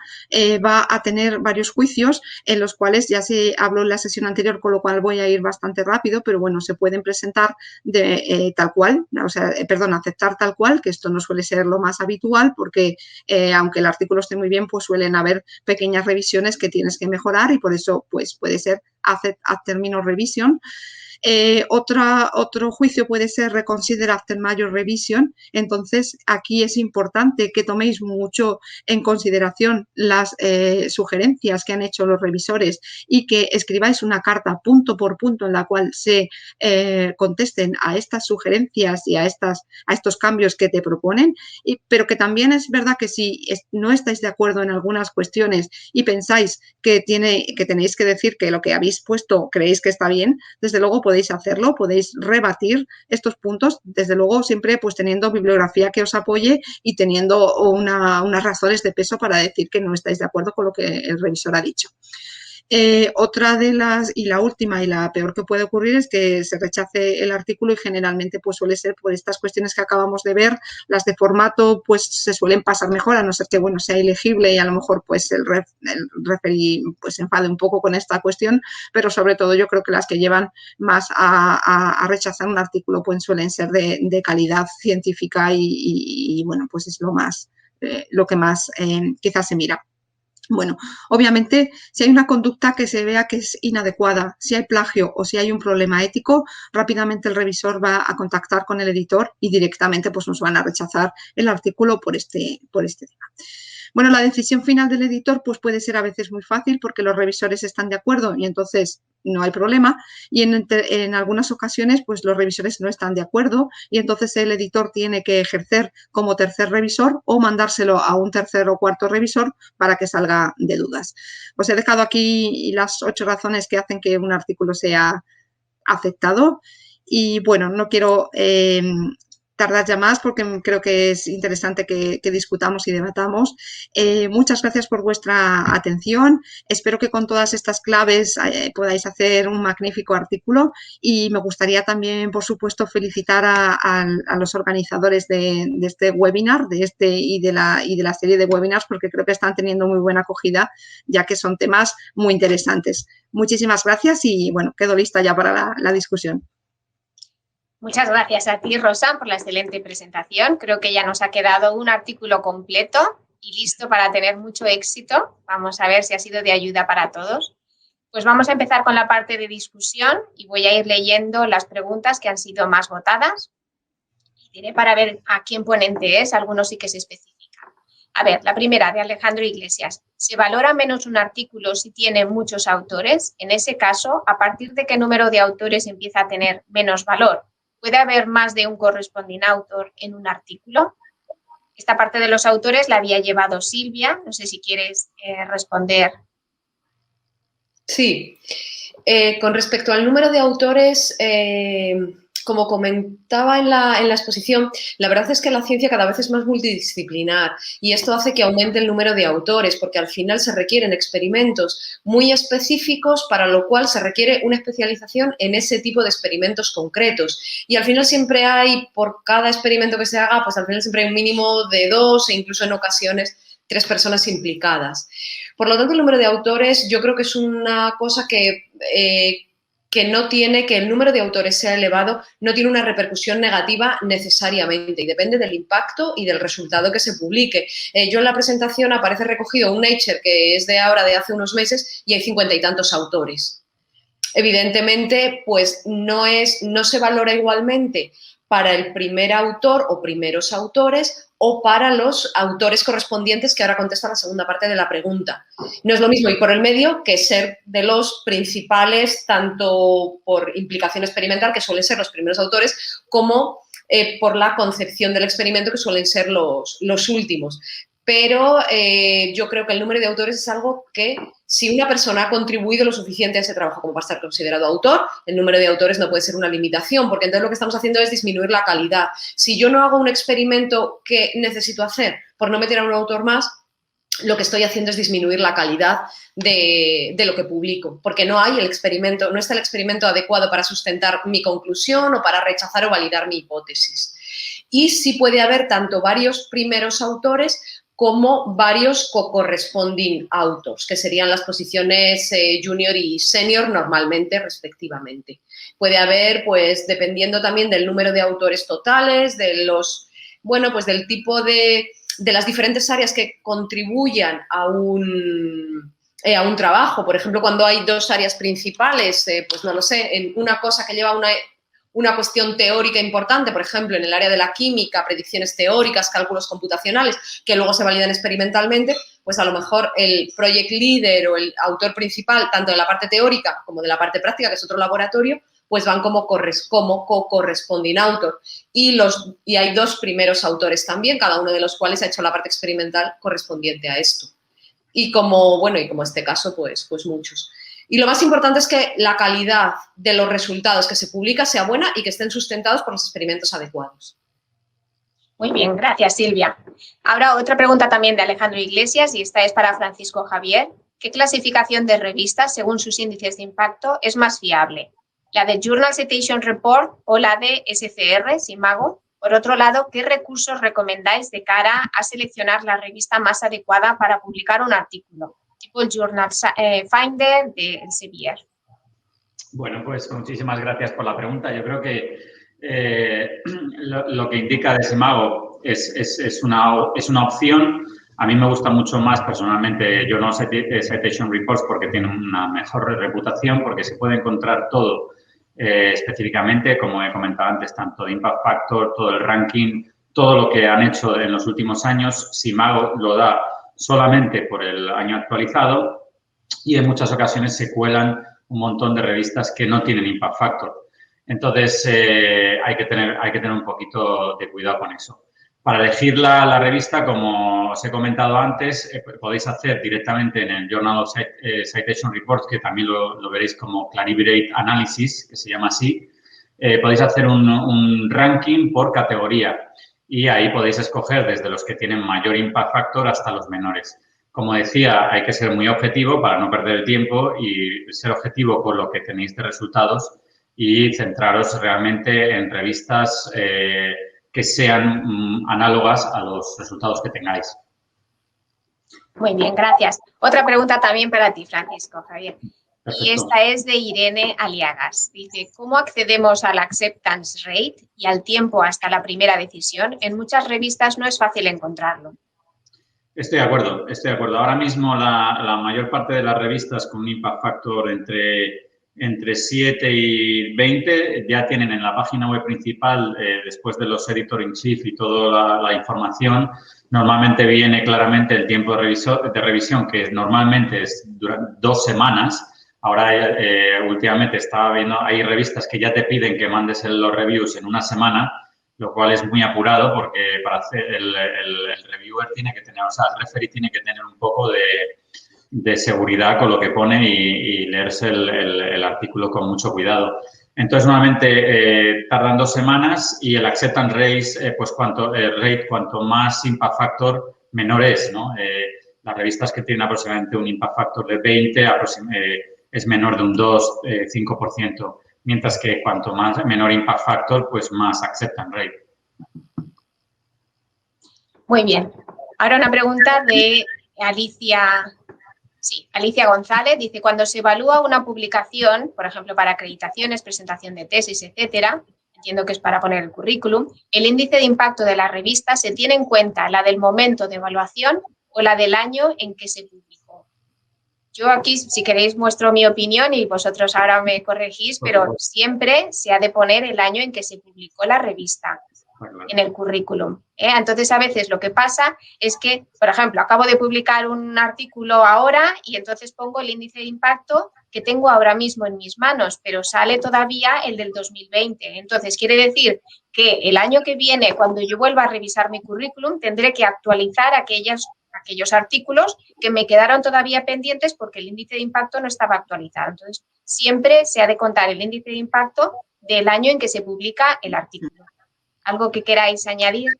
va a tener varios juicios en los cuales ya se habló en la sesión anterior, con lo cual voy a ir bastante rápido, pero bueno, se pueden presentar tal cual, o sea, aceptar tal cual, que esto no suele ser lo más habitual porque aunque el artículo esté muy bien, pues suelen haber pequeñas revisiones que tienes que mejorar y por eso pues puede ser accept terminal revision. Otro juicio puede ser reconsider after major revision. Entonces, aquí es importante que toméis mucho en consideración las sugerencias que han hecho los revisores y que escribáis una carta punto por punto en la cual se contesten a estas sugerencias y a estos cambios que te proponen, pero que también es verdad que si no estáis de acuerdo en algunas cuestiones y pensáis que tenéis que decir que lo que habéis puesto creéis que está bien, desde luego podéis hacerlo, podéis rebatir estos puntos, desde luego siempre pues teniendo bibliografía que os apoye y teniendo unas razones de peso para decir que no estáis de acuerdo con lo que el revisor ha dicho. Otra de las, y la última y la peor que puede ocurrir es que se rechace el artículo y generalmente pues suele ser por estas cuestiones que acabamos de ver, las de formato pues se suelen pasar mejor, a no ser que bueno sea ilegible y a lo mejor pues el referee pues se enfade un poco con esta cuestión, pero sobre todo yo creo que las que llevan más a rechazar un artículo pues suelen ser de calidad científica y bueno pues es lo que más quizás se mira. Bueno, obviamente, si hay una conducta que se vea que es inadecuada, si hay plagio o si hay un problema ético, rápidamente el revisor va a contactar con el editor y directamente pues, nos van a rechazar el artículo por este tema. Bueno, la decisión final del editor pues, puede ser a veces muy fácil porque los revisores están de acuerdo y entonces no hay problema, y en algunas ocasiones pues los revisores no están de acuerdo y entonces el editor tiene que ejercer como tercer revisor o mandárselo a un tercer o cuarto revisor para que salga de dudas. Os he dejado aquí las 8 razones que hacen que un artículo sea aceptado y bueno, no quiero tardar ya más porque creo que es interesante que discutamos y debatamos. Muchas gracias por vuestra atención. Espero que con todas estas claves podáis hacer un magnífico artículo y me gustaría también, por supuesto, felicitar a los organizadores de este webinar y de la serie de webinars porque creo que están teniendo muy buena acogida ya que son temas muy interesantes. Muchísimas gracias y, bueno, quedo lista ya para la discusión. Muchas gracias a ti, Rosa, por la excelente presentación. Creo que ya nos ha quedado un artículo completo y listo para tener mucho éxito. Vamos a ver si ha sido de ayuda para todos. Pues vamos a empezar con la parte de discusión y voy a ir leyendo las preguntas que han sido más votadas. Y diré para ver a quién ponente es, algunos sí que se especifican. A ver, la primera de Alejandro Iglesias. ¿Se valora menos un artículo si tiene muchos autores? En ese caso, ¿a partir de qué número de autores empieza a tener menos valor? ¿Puede haber más de un corresponding autor en un artículo? Esta parte de los autores la había llevado Silvia. No sé si quieres responder. Sí. Con respecto al número de autores, como comentaba en la exposición, la verdad es que la ciencia cada vez es más multidisciplinar y esto hace que aumente el número de autores porque al final se requieren experimentos muy específicos para lo cual se requiere una especialización en ese tipo de experimentos concretos y al final siempre hay, por cada experimento que se haga, pues al final siempre hay un mínimo de 2 e incluso en ocasiones 3 personas implicadas. Por lo tanto, el número de autores yo creo que es una cosa que no tiene, que el número de autores sea elevado, no tiene una repercusión negativa necesariamente y depende del impacto y del resultado que se publique. Yo en la presentación aparece recogido un Nature que es de ahora, de hace unos meses, y hay 50 y tantos autores. Evidentemente, pues no se valora igualmente para el primer autor o primeros autores o para los autores correspondientes, que ahora contesta la segunda parte de la pregunta. No es lo mismo ir por el medio que ser de los principales, tanto por implicación experimental, que suelen ser los primeros autores, como por la concepción del experimento, que suelen ser los últimos. Pero yo creo que el número de autores es algo que, si una persona ha contribuido lo suficiente a ese trabajo como para estar considerado autor, el número de autores no puede ser una limitación, porque entonces lo que estamos haciendo es disminuir la calidad. Si yo no hago un experimento que necesito hacer por no meter a un autor más, lo que estoy haciendo es disminuir la calidad de lo que publico, porque no está el experimento adecuado para sustentar mi conclusión o para rechazar o validar mi hipótesis. Y sí puede haber tanto varios primeros autores como varios co-corresponding authors, que serían las posiciones junior y senior normalmente, respectivamente. Puede haber, pues, dependiendo también del número de autores totales, del tipo de las diferentes áreas que contribuyan a un trabajo. Por ejemplo, cuando hay dos áreas principales, pues no lo sé, en una cosa que lleva una cuestión teórica importante, por ejemplo, en el área de la química, predicciones teóricas, cálculos computacionales, que luego se validan experimentalmente, pues a lo mejor el project leader o el autor principal, tanto de la parte teórica como de la parte práctica, que es otro laboratorio, pues van como co-corresponding author. Y hay dos primeros autores también, cada uno de los cuales ha hecho la parte experimental correspondiente a esto. Y como este caso, pues muchos. Y lo más importante es que la calidad de los resultados que se publican sea buena y que estén sustentados por los experimentos adecuados. Muy bien, gracias, Silvia. Ahora otra pregunta también de Alejandro Iglesias, y esta es para Francisco Javier. ¿Qué clasificación de revistas, según sus índices de impacto, es más fiable? ¿La de Journal Citation Report o la de SCR, Simago? Por otro lado, ¿qué recursos recomendáis de cara a seleccionar la revista más adecuada para publicar un artículo? Tipo el Journal Finder de Elsevier. Bueno, pues muchísimas gracias por la pregunta. Yo creo que lo que indica de Simago es una opción. A mí me gusta mucho más personalmente Journal Citation Reports porque tiene una mejor reputación, porque se puede encontrar todo específicamente, como he comentado antes, tanto de Impact Factor, todo el ranking, todo lo que han hecho en los últimos años. Simago lo da solamente por el año actualizado y en muchas ocasiones se cuelan un montón de revistas que no tienen Impact Factor. Entonces, hay que tener un poquito de cuidado con eso. Para elegir la revista, como os he comentado antes, podéis hacer directamente en el Journal of Citation Reports, que también lo veréis como Clarivate Analysis, que se llama así. Podéis hacer un ranking por categoría y ahí podéis escoger desde los que tienen mayor Impact Factor hasta los menores. Como decía, hay que ser muy objetivo para no perder el tiempo y ser objetivo con lo que tenéis de resultados y centraros realmente en revistas que sean análogas a los resultados que tengáis. Muy bien, gracias. Otra pregunta también para ti, Francisco Javier. Perfecto. Y esta es de Irene Aliagas. Dice, ¿cómo accedemos al acceptance rate y al tiempo hasta la primera decisión? En muchas revistas no es fácil encontrarlo. Estoy de acuerdo. Ahora mismo la mayor parte de las revistas con un Impact Factor entre 7 y 20 ya tienen en la página web principal, después de los editor in chief y toda la información, normalmente viene claramente el tiempo de revisión, que normalmente es durante 2 semanas. Ahora, últimamente estaba viendo, hay revistas que ya te piden que mandes los reviews en 1 semana, lo cual es muy apurado porque para hacer el reviewer tiene que tener, o sea, el referee tiene que tener un poco de seguridad con lo que pone y leerse el artículo con mucho cuidado. Entonces, normalmente tardan 2 semanas y el acceptance rate, pues cuanto más impact factor, menor es, ¿no? Las revistas que tienen aproximadamente un impact factor de 20 es menor de un 2-5%, mientras que cuanto más menor impact factor, pues más acceptance rate. Muy bien. Ahora una pregunta de Alicia González. Dice, cuando se evalúa una publicación, por ejemplo, para acreditaciones, presentación de tesis, etcétera, entiendo que es para poner el currículum, ¿el índice de impacto de la revista se tiene en cuenta la del momento de evaluación o la del año en que se publicó? Yo aquí, si queréis, muestro mi opinión y vosotros ahora me corregís, pero siempre se ha de poner el año en que se publicó la revista en el currículum. Entonces, a veces lo que pasa es que, por ejemplo, acabo de publicar un artículo ahora y entonces pongo el índice de impacto que tengo ahora mismo en mis manos, pero sale todavía el del 2020. Entonces, quiere decir que el año que viene, cuando yo vuelva a revisar mi currículum, tendré que actualizar aquellos artículos que me quedaron todavía pendientes porque el índice de impacto no estaba actualizado. Entonces, siempre se ha de contar el índice de impacto del año en que se publica el artículo. ¿Algo que queráis añadir?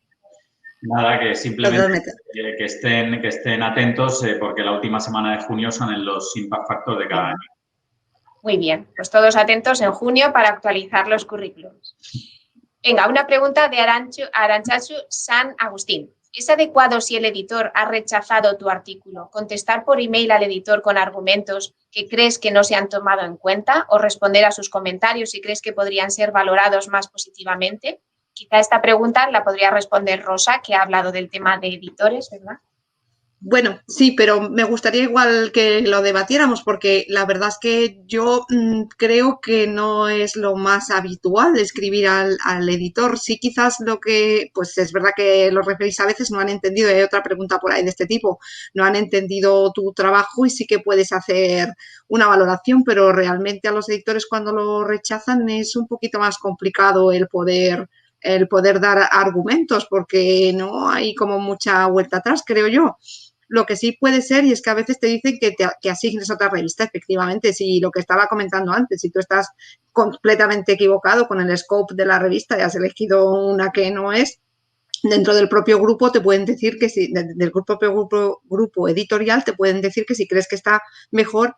Nada, que simplemente Totalmente. que estén atentos porque la última semana de junio son en los Impact Factors de cada año. Muy bien, pues todos atentos en junio para actualizar los currículums. Venga, una pregunta de Arantxazu San Agustín. ¿Es adecuado, si el editor ha rechazado tu artículo, contestar por email al editor con argumentos que crees que no se han tomado en cuenta o responder a sus comentarios si crees que podrían ser valorados más positivamente? Quizá esta pregunta la podría responder Rosa, que ha hablado del tema de editores, ¿verdad? Bueno, sí, pero me gustaría igual que lo debatiéramos porque la verdad es que yo creo que no es lo más habitual escribir al editor. Sí, quizás lo que, pues es verdad que los referís a veces no han entendido, y hay otra pregunta por ahí de este tipo, no han entendido tu trabajo y sí que puedes hacer una valoración, pero realmente a los editores cuando lo rechazan es un poquito más complicado el poder dar argumentos porque no hay como mucha vuelta atrás, creo yo. Lo que sí puede ser, y es que a veces te dicen que asignes otra revista, efectivamente, si lo que estaba comentando antes, si tú estás completamente equivocado con el scope de la revista y has elegido una que no es, dentro del propio grupo te pueden decir que si, del propio grupo editorial te pueden decir que si crees que está mejor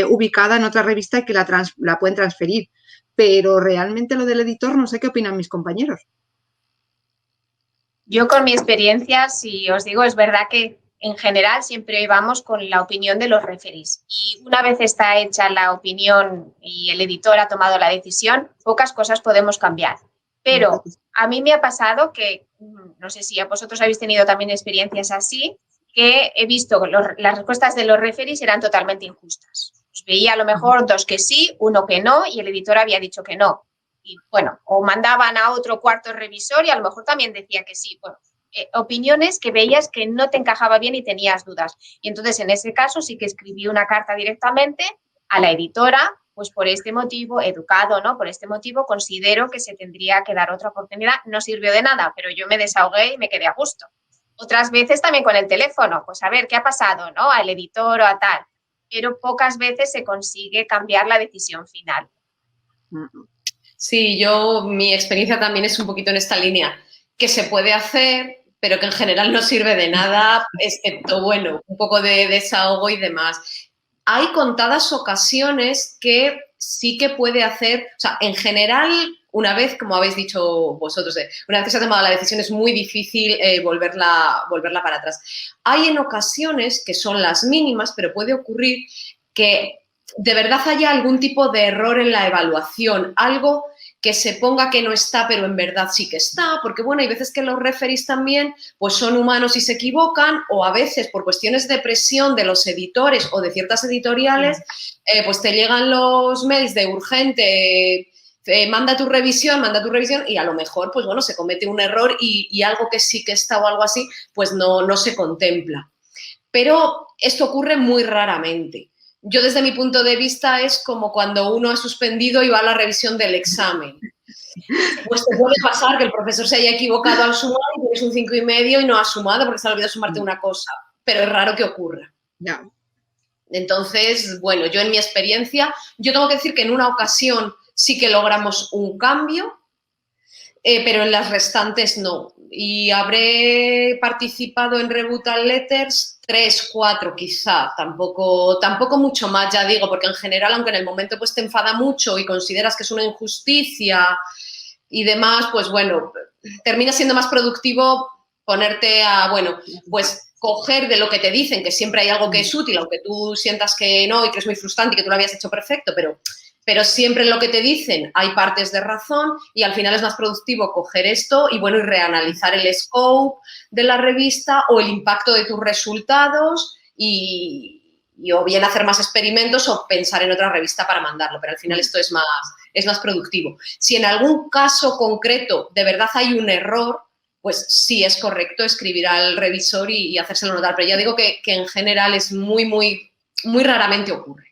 ubicada en otra revista y que la pueden transferir. Pero realmente lo del editor no sé qué opinan mis compañeros. Yo con mi experiencia, si os digo, es verdad que en general siempre vamos con la opinión de los referees y una vez está hecha la opinión y el editor ha tomado la decisión, pocas cosas podemos cambiar. Pero a mí me ha pasado que, no sé si a vosotros habéis tenido también experiencias así, que he visto que las respuestas de los referees eran totalmente injustas. Pues veía a lo mejor 2 que sí, 1 que no y el editor había dicho que no. Y bueno, o mandaban a otro cuarto revisor y a lo mejor también decía que sí. Bueno, opiniones que veías que no te encajaba bien y tenías dudas. Y entonces, en ese caso, sí que escribí una carta directamente a la editora, pues por este motivo, educado, ¿no? Por este motivo considero que se tendría que dar otra oportunidad. No sirvió de nada, pero yo me desahogué y me quedé a gusto. Otras veces también con el teléfono, pues a ver qué ha pasado, ¿no? Al editor o a tal. Pero pocas veces se consigue cambiar la decisión final. Sí, mi experiencia también es un poquito en esta línea, que se puede hacer, pero que en general no sirve de nada, excepto, bueno, un poco de desahogo y demás. Hay contadas ocasiones que sí que puede hacer, o sea, en general, una vez, como habéis dicho vosotros, una vez que se ha tomado la decisión es muy difícil volverla para atrás. Hay en ocasiones que son las mínimas, pero puede ocurrir que de verdad haya algún tipo de error en la evaluación, algo que se ponga que no está, pero en verdad sí que está, porque bueno, hay veces que los referees también pues son humanos y se equivocan, o a veces por cuestiones de presión de los editores o de ciertas editoriales, pues te llegan los mails de urgente, manda tu revisión, y a lo mejor, pues bueno, se comete un error y algo que sí que está o algo así, pues no se contempla. Pero esto ocurre muy raramente. Yo, desde mi punto de vista, es como cuando uno ha suspendido y va a la revisión del examen. Pues te puede pasar que el profesor se haya equivocado al sumar y tienes un 5,5 y no has sumado porque se ha olvidado sumarte una cosa. Pero es raro que ocurra. Ya. Entonces, bueno, yo en mi experiencia, yo tengo que decir que en una ocasión sí que logramos un cambio, pero en las restantes no. Y habré participado en Rebuttal Letters 3, 4 quizá, tampoco mucho más, ya digo, porque en general, aunque en el momento pues te enfada mucho y consideras que es una injusticia y demás, pues bueno, termina siendo más productivo ponerte a, bueno, pues coger de lo que te dicen, que siempre hay algo que es útil, aunque tú sientas que no y que es muy frustrante y que tú lo habías hecho perfecto, pero siempre en lo que te dicen hay partes de razón y al final es más productivo coger esto y, bueno, y reanalizar el scope de la revista o el impacto de tus resultados y o bien hacer más experimentos o pensar en otra revista para mandarlo, pero al final esto es más productivo. Si en algún caso concreto de verdad hay un error, pues sí es correcto escribir al revisor y hacérselo notar, pero ya digo que en general es muy, muy, muy raramente ocurre.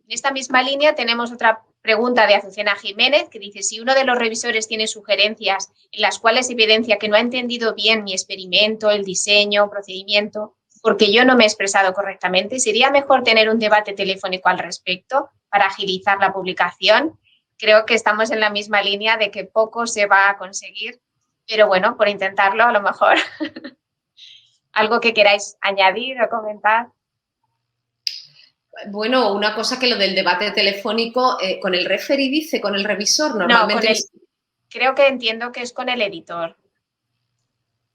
En esta misma línea tenemos otra pregunta de Azucena Jiménez que dice: si uno de los revisores tiene sugerencias en las cuales evidencia que no ha entendido bien mi experimento, el diseño, procedimiento, porque yo no me he expresado correctamente, ¿sería mejor tener un debate telefónico al respecto para agilizar la publicación? Creo que estamos en la misma línea de que poco se va a conseguir pero bueno, por intentarlo a lo mejor. ¿Algo que queráis añadir o comentar? Bueno, una cosa que lo del debate telefónico, con el referee dice, con el revisor, normalmente... No, creo que entiendo que es con el editor.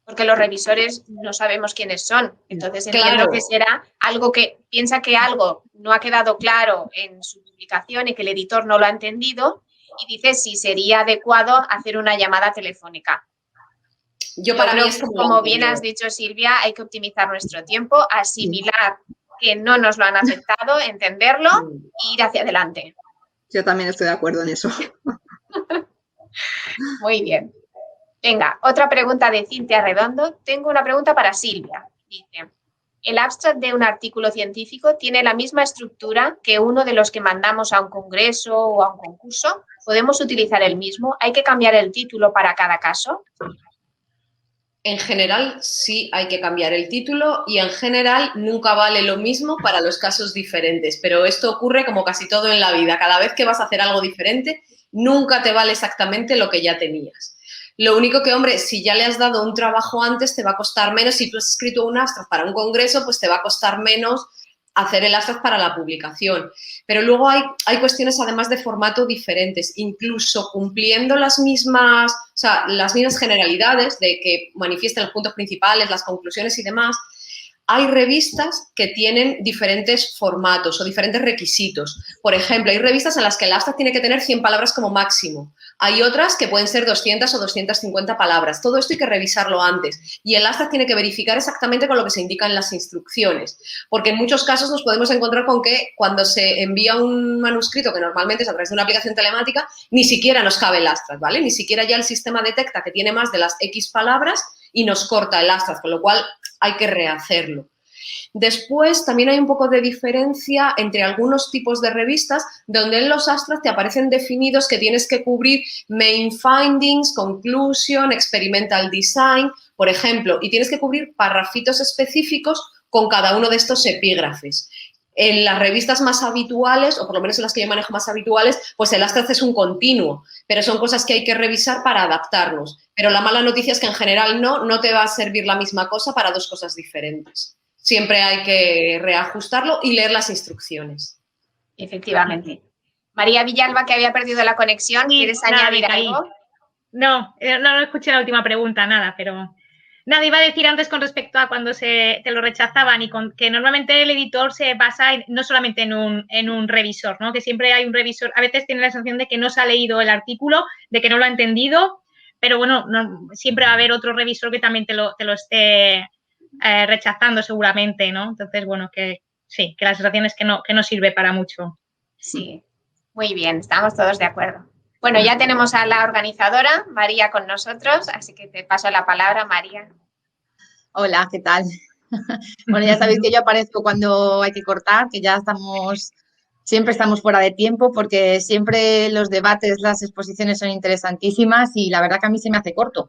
Porque los revisores no sabemos quiénes son. Entonces entiendo Claro. que será algo que piensa que algo no ha quedado claro en su publicación y que el editor no lo ha entendido y dice si sería adecuado hacer una llamada telefónica. Yo para mí es como bien has dicho, Silvia, hay que optimizar nuestro tiempo, asimilar que no nos lo han aceptado, entenderlo e ir hacia adelante. Yo también estoy de acuerdo en eso. Muy bien. Venga, otra pregunta de Cintia Redondo. Tengo una pregunta para Silvia. Dice, ¿el abstract de un artículo científico tiene la misma estructura que uno de los que mandamos a un congreso o a un concurso? ¿Podemos utilizar el mismo? ¿Hay que cambiar el título para cada caso? En general sí hay que cambiar el título y en general nunca vale lo mismo para los casos diferentes, pero esto ocurre como casi todo en la vida. Cada vez que vas a hacer algo diferente, nunca te vale exactamente lo que ya tenías. Lo único que, hombre, si ya le has dado un trabajo antes, te va a costar menos. Si tú has escrito un abstract para un congreso, pues te va a costar menos hacer el abstract para la publicación. Pero luego hay cuestiones, además, de formato diferentes, incluso cumpliendo las mismas generalidades de que manifiesten los puntos principales, las conclusiones y demás. Hay revistas que tienen diferentes formatos o diferentes requisitos. Por ejemplo, hay revistas en las que el abstract tiene que tener 100 palabras como máximo. Hay otras que pueden ser 200 o 250 palabras. Todo esto hay que revisarlo antes. Y el abstract tiene que verificar exactamente con lo que se indica en las instrucciones. Porque en muchos casos nos podemos encontrar con que cuando se envía un manuscrito, que normalmente es a través de una aplicación telemática, ni siquiera nos cabe el abstract, ¿vale? Ni siquiera ya el sistema detecta que tiene más de las X palabras y nos corta el abstract, con lo cual hay que rehacerlo. Después, también hay un poco de diferencia entre algunos tipos de revistas donde en los abstracts te aparecen definidos que tienes que cubrir main findings, conclusion, experimental design, por ejemplo, y tienes que cubrir parrafitos específicos con cada uno de estos epígrafes. En las revistas más habituales, o por lo menos en las que yo manejo más habituales, pues el abstract es un continuo, pero son cosas que hay que revisar para adaptarnos. Pero la mala noticia es que en general no te va a servir la misma cosa para dos cosas diferentes. Siempre hay que reajustarlo y leer las instrucciones. Efectivamente. María Villalba, que había perdido la conexión, ¿quieres añadir algo? No escuché la última pregunta, nada, pero... Nada, iba a decir antes con respecto a cuando te lo rechazaban y que normalmente el editor se basa no solamente en un revisor, ¿no? Que siempre hay un revisor, a veces tiene la sensación de que no se ha leído el artículo, de que no lo ha entendido, pero bueno, siempre va a haber otro revisor que también te lo esté rechazando seguramente, ¿no? Entonces, bueno, que sí, que la sensación es que no sirve para mucho. Sí, muy bien, estamos todos de acuerdo. Bueno, ya tenemos a la organizadora, María, con nosotros, así que te paso la palabra, María. Hola, ¿qué tal? Bueno, ya sabéis que yo aparezco cuando hay que cortar, que ya siempre estamos fuera de tiempo porque siempre los debates, las exposiciones son interesantísimas y la verdad que a mí se me hace corto.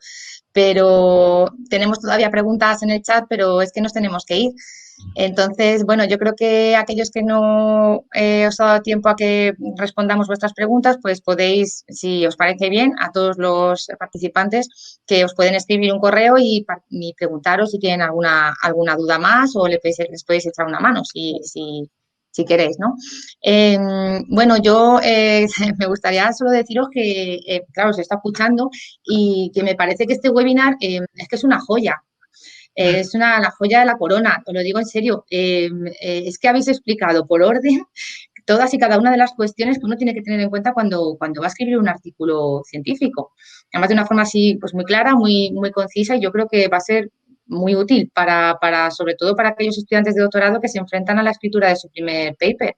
Pero tenemos todavía preguntas en el chat, pero es que nos tenemos que ir. Entonces, bueno, yo creo que aquellos que no os ha dado tiempo a que respondamos vuestras preguntas, pues podéis, si os parece bien, a todos los participantes que os pueden escribir un correo y preguntaros si tienen alguna duda más o les podéis echar una mano si queréis, ¿no? Bueno, yo me gustaría solo deciros que, claro, os está escuchando y que me parece que este webinar es que es una joya. Es la joya de la corona, os lo digo en serio. Es que habéis explicado por orden todas y cada una de las cuestiones que uno tiene que tener en cuenta cuando va a escribir un artículo científico. Además, de una forma así, pues muy clara, muy concisa, y yo creo que va a ser muy útil sobre todo para aquellos estudiantes de doctorado que se enfrentan a la escritura de su primer paper.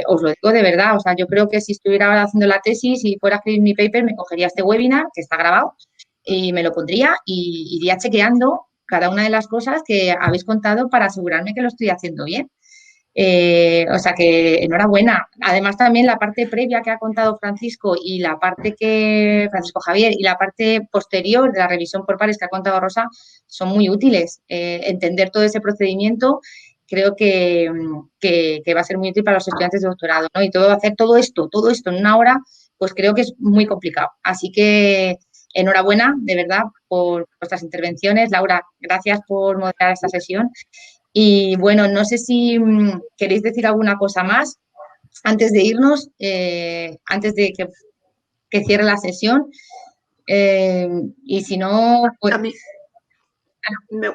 Os lo digo de verdad, o sea, yo creo que si estuviera ahora haciendo la tesis y fuera a escribir mi paper, me cogería este webinar, que está grabado, y me lo pondría y iría chequeando cada una de las cosas que habéis contado para asegurarme que lo estoy haciendo bien. O sea que enhorabuena. Además también la parte previa que ha contado Francisco y la parte Francisco Javier y la parte posterior de la revisión por pares que ha contado Rosa son muy útiles. Entender todo ese procedimiento creo que va a ser muy útil para los estudiantes de doctorado, ¿no? Y hacer todo esto en una hora, pues creo que es muy complicado. Así que enhorabuena, de verdad, por vuestras intervenciones. Laura, gracias por moderar esta sesión. Y bueno, no sé si queréis decir alguna cosa más antes de irnos, antes de que cierre la sesión. Y si no, pues... A mí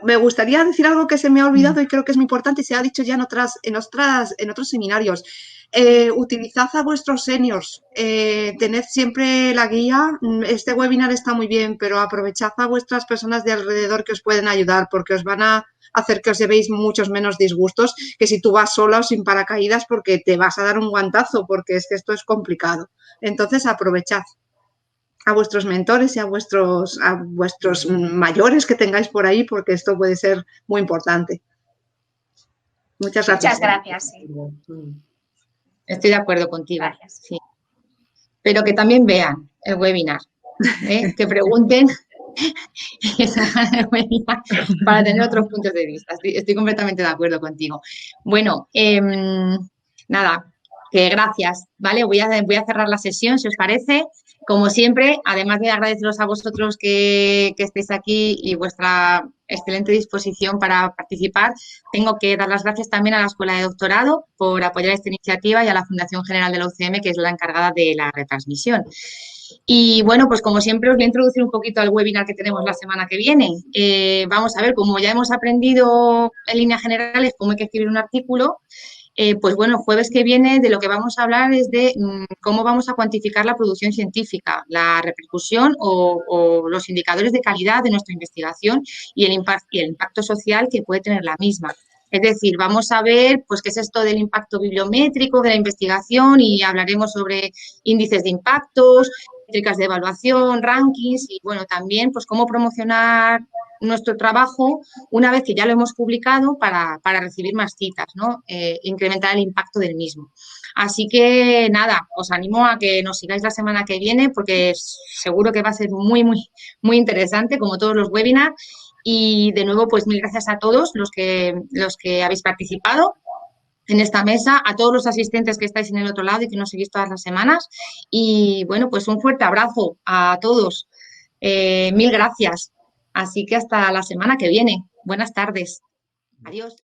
me gustaría decir algo que se me ha olvidado y creo que es muy importante y se ha dicho ya en otros seminarios. Utilizad a vuestros seniors, tened siempre la guía. Este webinar está muy bien, pero aprovechad a vuestras personas de alrededor que os pueden ayudar, porque os van a hacer que os llevéis muchos menos disgustos que si tú vas sola o sin paracaídas, porque te vas a dar un guantazo, porque es que esto es complicado. Entonces, aprovechad a vuestros mentores y a vuestros mayores que tengáis por ahí, porque esto puede ser muy importante. Muchas gracias. Muchas gracias. Sí. Estoy de acuerdo contigo. Gracias. Sí. Pero que también vean el webinar, que pregunten y se hagan el webinar para tener otros puntos de vista. Estoy completamente de acuerdo contigo. Bueno, nada, que gracias, ¿vale? Voy a cerrar la sesión, si os parece. Como siempre, además de agradeceros a vosotros que estéis aquí y vuestra excelente disposición para participar, tengo que dar las gracias también a la Escuela de Doctorado por apoyar esta iniciativa y a la Fundación General de la UCM, que es la encargada de la retransmisión. Y bueno, pues como siempre os voy a introducir un poquito al webinar que tenemos la semana que viene. Vamos a ver, como ya hemos aprendido en líneas generales cómo hay que escribir un artículo, pues bueno, el jueves que viene de lo que vamos a hablar es de cómo vamos a cuantificar la producción científica, la repercusión o los indicadores de calidad de nuestra investigación y el impacto social que puede tener la misma. Es decir, vamos a ver pues qué es esto del impacto bibliométrico de la investigación y hablaremos sobre índices de impactos, métricas de evaluación, rankings y bueno, también pues cómo promocionar nuestro trabajo una vez que ya lo hemos publicado para recibir más citas, ¿no? Incrementar el impacto del mismo. Así que nada, os animo a que nos sigáis la semana que viene porque seguro que va a ser muy, muy, muy interesante como todos los webinars. Y de nuevo, pues mil gracias a todos los que habéis participado en esta mesa, a todos los asistentes que estáis en el otro lado y que nos seguís todas las semanas. Y bueno, pues un fuerte abrazo a todos. Mil gracias. Así que hasta la semana que viene. Buenas tardes. Adiós.